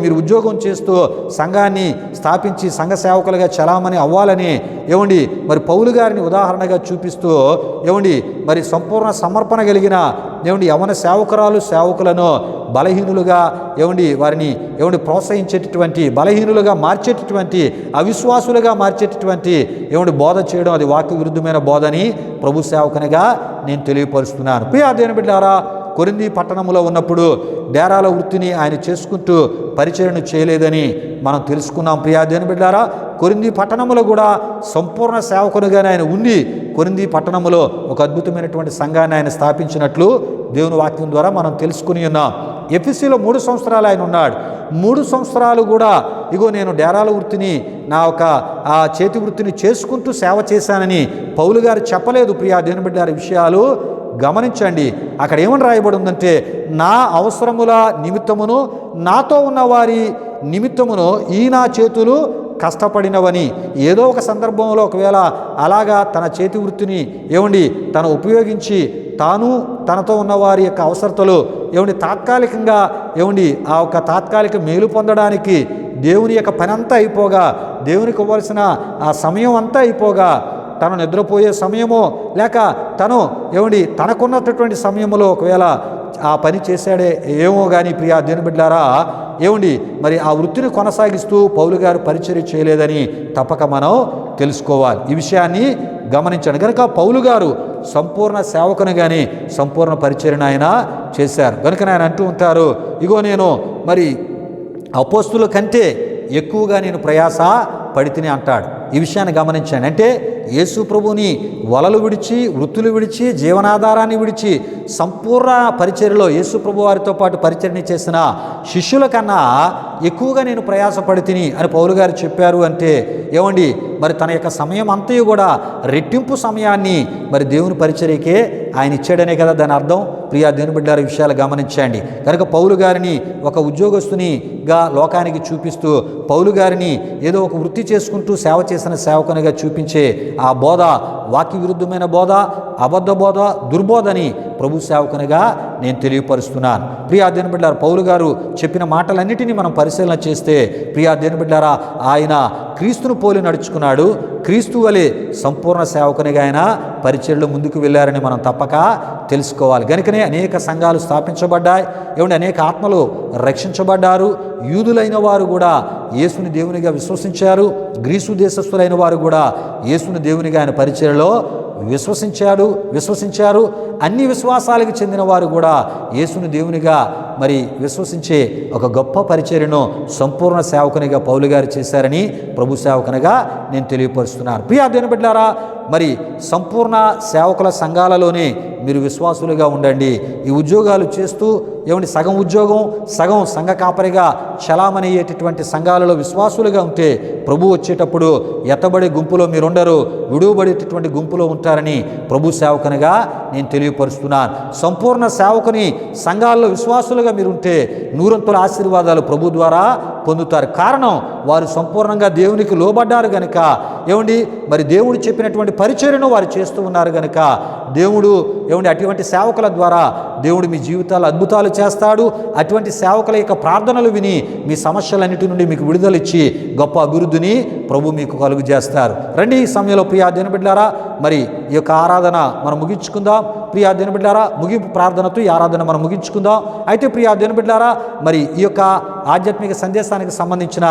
మీరు ఉద్యోగం చేస్తూ సంఘాన్ని స్థాపించి సంఘ సేవకులుగా చలామణి అవ్వాలని మరి పౌలు గారిని ఉదాహరణగా చూపిస్తూ మరి సంపూర్ణ సమర్పణ కలిగిన యవన సేవకులను బలహీనులుగా వారిని ప్రోత్సహించేటటువంటి బలహీనులుగా మార్చేటటువంటి అవిశ్వాసులుగా మార్చేటటువంటి బోధ చేయడం అది వాక్య విరుద్ధమైన బోధని ప్రభు సేవకునిగా నేను తెలియపరుస్తున్నాను. ప్రియా దేవుని బిడ్డలారా, కొరింథీ పట్టణంలో ఉన్నప్పుడు డేరాల వృత్తిని ఆయన చేసుకుంటూ పరిచర్యను చేయలేదని మనం తెలుసుకున్నాం. ప్రియా దేవుని బిడ్డలారా, కొరింథీ పట్టణంలో కూడా సంపూర్ణ సేవకునిగానే ఆయన ఉండి కొరింథీ పట్టణంలో ఒక అద్భుతమైనటువంటి సంఘాన్ని ఆయన స్థాపించినట్లు దేవుని వాక్యం ద్వారా మనం తెలుసుకుని ఉన్నాం. ఎఫెసీలో 3 సంవత్సరాలు ఆయన ఉన్నాడు. 3 సంవత్సరాలు కూడా నేను డేరాల వృత్తిని నా ఒక ఆ చేతి వృత్తిని చేసుకుంటూ సేవ చేశానని పౌలు గారు చెప్పలేదు. ప్రియా దేవుని బిడ్డలారా, విషయాలు గమనించండి. అక్కడ ఏమని రాయబడి ఉందంటే, నా అవసరముల నిమిత్తమును నాతో ఉన్నవారి నిమిత్తమును ఈ నా చేతులు కష్టపడినవని. ఏదో ఒక సందర్భంలో ఒకవేళ అలాగా తన చేతి వృత్తిని తను ఉపయోగించి తాను తనతో ఉన్నవారి యొక్క అవసరతలు తాత్కాలికంగా ఆ ఒక తాత్కాలిక మేలు పొందడానికి దేవుని యొక్క పని అంతా అయిపోగా, దేవునికి ఇవ్వాల్సిన ఆ సమయం అంతా అయిపోగా, తను నిద్రపోయే సమయమో లేక తను తనకున్నటువంటి సమయంలో ఒకవేళ ఆ పని చేశాడే ఏమో కానీ ప్రియా దేవుని బిడ్డలారా, మరి ఆ వృత్తిని కొనసాగిస్తూ పౌలు గారు పరిచర్య చేయలేదని తప్పక మనం తెలుసుకోవాలి. ఈ విషయాన్ని గమనించండి. కనుక పౌలు గారు సంపూర్ణ సేవకునిగానే సంపూర్ణ పరిచర్యను ఆయన చేశారు. కనుక ఆయన అంటూ ఉంటారు, నేను మరి అపోస్తుల కంటే ఎక్కువగా నేను ప్రయాస పడితిని అంటాడు. ఈ విషయాన్ని గమనించండి. అంటే యేసు ప్రభుని వలలు విడిచి వృత్తులు విడిచి జీవనాధారాన్ని విడిచి సంపూర్ణ పరిచర్యలో యేసు ప్రభు వారితో పాటు పరిచర్య చేసిన శిష్యుల కన్నా ఎక్కువగా నేను ప్రయాసపడితిని అని పౌలు గారు చెప్పారు. అంటే మరి తన యొక్క సమయం అంతయు కూడా రెట్టింపు సమయాన్ని మరి దేవుని పరిచర్యకే ఆయన ఇచ్చాడనే కదా దాని అర్థం. ప్రియా దేవుని బిడ్డలారా, విషయాలు గమనించండి. కనుక పౌలు గారిని ఒక ఉద్యోగస్తునిగా లోకానికి చూపిస్తూ పౌలు గారిని ఏదో ఒక వృత్తి చేసుకుంటూ సేవ చేసిన సేవకునిగా చూపించే ఆ బోధ వాక్య విరుద్ధమైన బోధ, అబద్ధ బోధ, దుర్బోధని ప్రభు సేవకునిగా నేను తెలియపరుస్తున్నాను. ప్రియా దేవుని బిడ్డలారా, పౌలు గారు చెప్పిన మాటలన్నిటినీ మనం పరిశీలన చేస్తే ప్రియా దేవుని బిడ్డలారా, ఆయన క్రీస్తును పోలి నడుచుకున్నాడు. క్రీస్తు వలె సంపూర్ణ సేవకునిగా ఆయన పరిచర్యలో ముందుకు వెళ్ళారని మనం తప్పక తెలుసుకోవాలి. కనుకనే అనేక సంఘాలు స్థాపించబడ్డాయి. అనేక ఆత్మలు రక్షించబడ్డారు. యూదులైన వారు కూడా యేసుని దేవునిగా విశ్వసించారు. గ్రీసు దేశస్థులైన వారు కూడా యేసుని దేవునిగా ఆయన పరిచర్యలో విశ్వసించారు. అన్ని విశ్వాసాలకు చెందిన వారు కూడా యేసుని దేవునిగా మరి విశ్వసించే ఒక గొప్ప పరిచర్యను సంపూర్ణ సేవకునిగా పౌలు గారు చేశారని ప్రభు సేవకునిగా నేను తెలియపరుస్తున్నాను. ప్రియా దేవుని బిడ్డలారా, మరి సంపూర్ణ సేవకుల సంఘాలలోనే మీరు విశ్వాసులుగా ఉండండి. ఈ ఉద్యోగాలు చేస్తూ సగం ఉద్యోగం సగం సంఘ కాపరిగా చలామణి అయ్యేటటువంటి సంఘాలలో విశ్వాసులుగా ఉంటే ప్రభు వచ్చేటప్పుడు ఎత్తబడే గుంపులో మీరుండరు, విడువబడేటటువంటి గుంపులో ఉంటారని ప్రభు సేవకునిగా నేను తెలియపరుస్తున్నాను. సంపూర్ణ సేవకుని సంఘాల్లో విశ్వాసులుగా మీరుంటే నూరంతుల ఆశీర్వాదాలు ప్రభు ద్వారా పొందుతారు. కారణం వారు సంపూర్ణంగా దేవునికి లోబడ్డారు గనుక. ఏమండి, మరి దేవుడు చెప్పినటువంటి పరిచర్యను వారు చేస్తూ ఉన్నారు గనుక దేవుడు అటువంటి సేవకుల ద్వారా దేవుడు మీ జీవితాలు అద్భుతాలు చేస్తాడు. అటువంటి సేవకుల యొక్క ప్రార్థనలు విని మీ సమస్యలన్నిటి నుండి మీకు విడుదలిచ్చి గొప్ప అభివృద్ధిని ప్రభు మీకు కలుగు చేస్తారు. రండి, ఈ సమయంలో ప్రియా దేవుని బిడ్డలారా, మరి ఈ యొక్క ఆరాధన మనం ముగించుకుందాం. ప్రియా దేవుని బిడ్డలారా, ముగింపు ప్రార్థనతో ఈ ఆరాధన మనం ముగించుకుందాం. అయితే ప్రియా దేవుని బిడ్డలారా, మరి ఈ యొక్క ఆధ్యాత్మిక సందేశానికి సంబంధించిన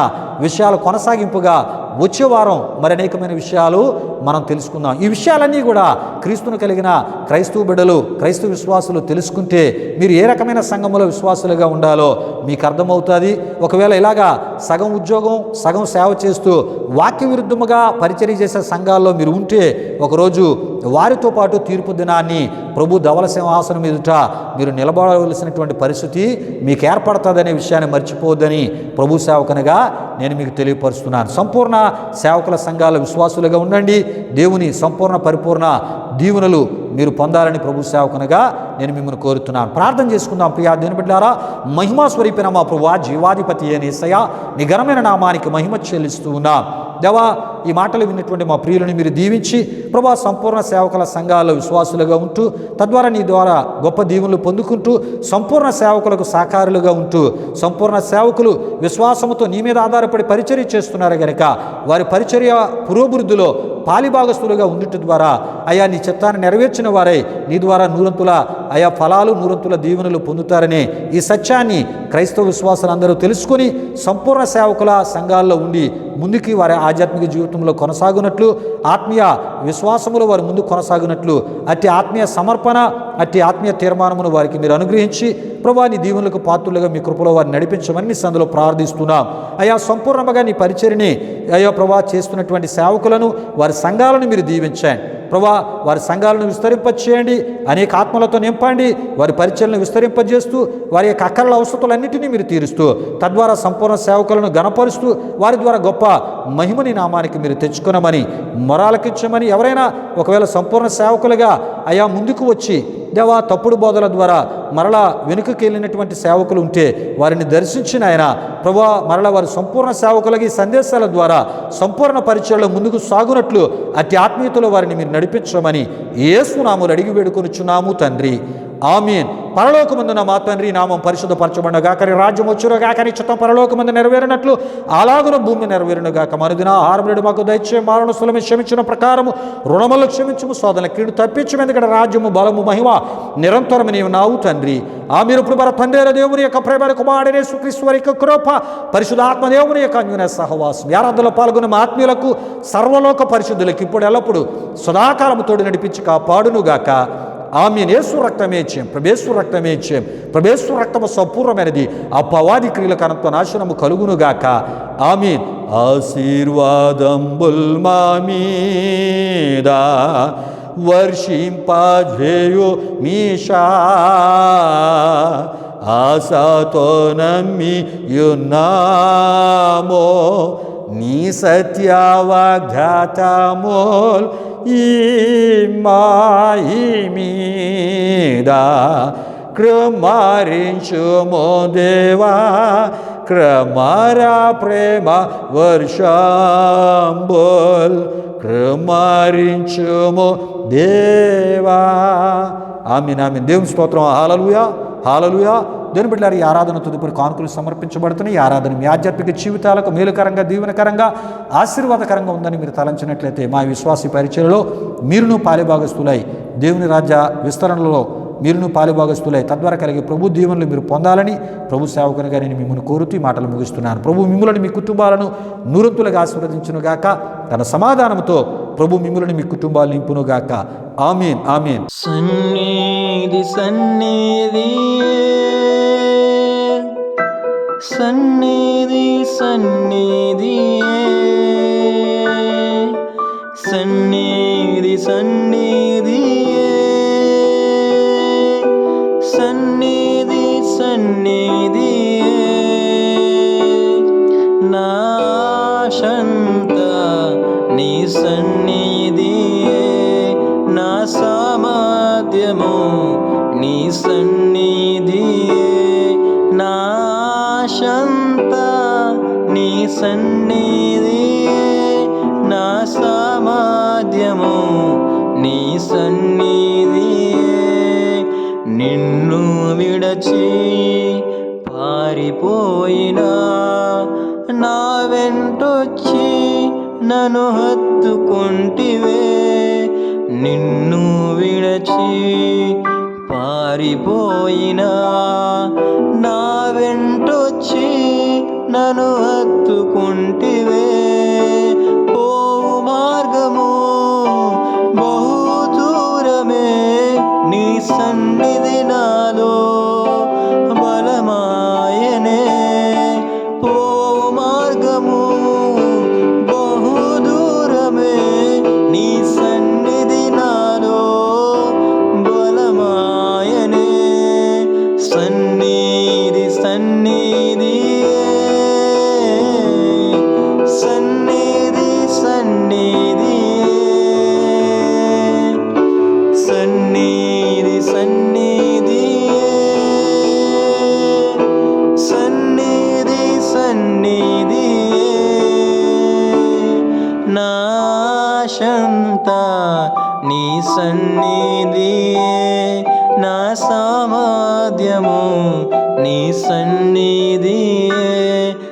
విషయాలు కొనసాగింపుగా వచ్చే వారం మరి అనేకమైన విషయాలు మనం తెలుసుకుందాం. ఈ విషయాలన్నీ కూడా క్రీస్తును కలిగిన క్రైస్తవ బిడ్డలు, క్రైస్తవ విశ్వాసులు తెలుసుకుంటే మీరు ఏ రకమైన సంఘంలో విశ్వాసులుగా ఉండాలో మీకు అర్థమవుతుంది. ఒకవేళ ఇలాగా సగం ఉద్యోగం సగం సేవ చేస్తూ వాక్య విరుద్ధముగా పరిచర్య చేసే సంఘాల్లో మీరు ఉంటే ఒకరోజు వారితో పాటు తీర్పు దినాన్ని ప్రభు ధవల సింహాసనం ఎదుట మీరు నిలబడవలసినటువంటి పరిస్థితి మీకు ఏర్పడుతుందనే విషయాన్ని మర్చిపోవద్దని ప్రభు సేవకునిగా నేను మీకు తెలియపరుస్తున్నాను. సంపూర్ణ సేవకుల సంఘాల విశ్వాసులుగా ఉండండి. దేవుని సంపూర్ణ పరిపూర్ణ దీవెనలు మీరు పొందాలని ప్రభు సేవకునిగా నేను మిమ్మల్ని కోరుతున్నాను. ప్రార్థన చేసుకుందాం. ప్రియా దేవుని బిడ్డలారా, మహిమా స్వరూపిన మా ప్రభువా, జీవాధిపతి అయిన యేసయ్యా, నీ ఘనమైన నామానికి మహిమ చెల్లిస్తూ ఉన్నాం. దేవా, ఈ మాటలు విన్నటువంటి మా ప్రియులను మీరు దీవించి ప్రభా సంపూర్ణ సేవకుల సంఘాల్లో విశ్వాసులుగా ఉంటూ తద్వారా నీ ద్వారా గొప్ప దీవెనలు పొందుకుంటూ సంపూర్ణ సేవకులకు సాకారులుగా ఉంటూ సంపూర్ణ సేవకులు విశ్వాసముతో నీ మీద ఆధారపడి పరిచర్య చేస్తున్నారు కనుక వారి పరిచర్య పురోభివృద్ధిలో పాలిభాగస్తులుగా ఉండటం ద్వారా అయా నీ చిత్తాన్ని నెరవేర్చిన వారై నీ ద్వారా నూరంతుల ఆయా ఫలాలు నూరంతుల దీవెనలు పొందుతారనే ఈ సత్యాన్ని క్రైస్తవ విశ్వాసులందరూ తెలుసుకొని సంపూర్ణ సేవకుల సంఘాల్లో ఉండి ముందుకి వారి ఆధ్యాత్మిక జీవితంలో కొనసాగునట్లు ఆత్మీయ విశ్వాసములో వారు ముందు కొనసాగునట్లు అట్టి ఆత్మీయ సమర్పణ అట్టి ఆత్మీయ తీర్మానమును వారికి మీరు అనుగ్రహించి ప్రభా నీ దీవెనలకు పాత్రులుగా మీ కృపలో వారిని నడిపించమని నీ సందులో ప్రార్థిస్తున్నాం. అయా సంపూర్ణంగా నీ పరిచర్యని అయ్యా ప్రభా చేస్తున్నటువంటి సేవకులను వారి సంఘాలను మీరు దీవించండి ప్రభా. వారి సంఘాలను విస్తరింపచేయండి, అనేక ఆత్మలతో నింపండి, వారి పరిచర్యలను విస్తరింపజేస్తూ వారి యొక్క అక్కర్ల అవసరాలన్నింటినీ మీరు తీరుస్తూ తద్వారా సంపూర్ణ సేవకులను గణపరుస్తూ వారి ద్వారా గొప్ప మహిమని నామానికి మీరు తెచ్చుకునమని మొరాలకించమని. ఎవరైనా ఒకవేళ సంపూర్ణ సేవకులుగా అయా ముందుకు వచ్చి దేవా తప్పుడు బోధల ద్వారా మరలా వెనుకకి వెళ్ళినటువంటి సేవకులు ఉంటే వారిని దర్శించిన ఆయన ప్రభా మరలా వారు సంపూర్ణ సేవకులకి సందేశాల ద్వారా సంపూర్ణ పరిచయలో ముందుకు సాగునట్లు అతి ఆత్మీయతలో వారిని మీరు నడిపించమని యేసు నామములో అడిగి వేడుకొనుచున్నాము తండ్రి, ఆమేన్. పరలోకమందున మా తండ్రి నామం పరిశుద్ధపరచబడుగాక, నీ రాజ్యం వచ్చునుగాక, నీ చిత్తం పరలోకమందు నెరవేరినట్లు అలాగున భూమి నెరవేరునుగాక. మరుదిన ఆహారములు మాకు దయచేయం, మారణ సులమి క్షమించిన ప్రకారము రుణములు క్షమించము, శోధన కీడు తప్పించము, ఎందుకంటే రాజ్యము బలము మహిమ నిరంతరము నీవు నావు తండ్రి. ఆమేన్. ఇప్పుడు మన తండ్రి దేవుని యొక్క ప్రేమ కుమారుడైన యేసుక్రీస్తు వారి యొక్క కృప పరిశుద్ధాత్మ దేవుని యొక్క అన్యోన్య సహవాసం ఆరాధనలో పాల్గొన్న మా ఆత్మీయులకు సర్వలోక పరిశుద్ధులకు ఇప్పుడు ఎల్లప్పుడు సదాకాలము తోడు నడిపించి కాపాడునుగాక. ఆమేన్. యేసు రక్తమే ఇచ్చాం, ప్రభేశ్వర రక్తమే ఇచ్చాం, ప్రభేశ్వర రక్తము సంపూర్ణమైనది, అపవాది క్రియలకు అనంత నాశనము కలుగునుగాక. ఆమేన్. ఆశీర్వాదంబుల్ మా మీద వర్షింపజేయు మీషా, ఆశతో నమ్మియున్నామో నీ సత్య వాగ్దాతముల్ ఈ మాయి మీద కృమారించుమో దేవా, కృమారా ప్రేమ వర్షంబుల్ కృమారించుమో దేవా. ఆమేన్, ఆమేన్. దేవుని స్తోత్రం. హల్లెలూయా, హల్లెలూయా. దేవుని బిడ్డలారా, ఈ ఆరాధన తదుపరి కానుకలు సమర్పించబడుతున్నాయి. ఈ ఆరాధన మీ ఆధ్యాత్మిక జీవితాలకు మేలుకరంగా దీవెనకరంగా ఆశీర్వాదకరంగా ఉందని మీరు తలంచినట్లయితే మా విశ్వాస పరిచయలో మీరును పాలిభాగస్తులై దేవుని రాజ్య విస్తరణలో మీరును పాలిభాగస్తులై తద్వారా కలిగే ప్రభు దీవెనలు మీరు పొందాలని ప్రభు సేవకునిగా నేను మిమ్మల్ని కోరుతూ ఈ మాటలు ముగిస్తున్నాను. ప్రభు మిమ్మల్ని మీ కుటుంబాలను నూరంతులుగా ఆశీర్వదించునుగాక. తన సమాధానంతో ప్రభు మిమ్మల్ని మీ కుటుంబాలు నింపునుగాక. ఆమేన్, ఆమేన్. సన్నిధి సన్నిధి సన్నిధి సన్నిధి సన్నిధి సన్నిధి సన్నిధి సన్నిధి నాశంత నీ సన్నిధి నా సమస్త సామాధ్యము నీ సన్నిధియే నాశంతా నీ సన్నిధియే నా సామాధ్యము నీ సన్నిధియే నిన్ను విడచి పారిపోయినా నా వెంటొచ్చి నన్ను హత్తుకొంటివే నిన్ను విడచి పారిపోయినా నా వెంటొచ్చి నన్ను హత్తుకొంటివే పోవు మార్గము బహు దూరమే నీ సన్నిధి నాలో బలమాయనే పోవు మార్గము బహు దూరమే నీ సన్నిధి నాలో బలమాయనే సన్నిధి సన్నిధియే సన్నిధి సన్నిధియే సన్నిధి సన్నిధియే సన్నిధి సన్నిధియే నాశంతా నీ సన్నిధియే నా సామాధ్యము నీ సన్నిధియే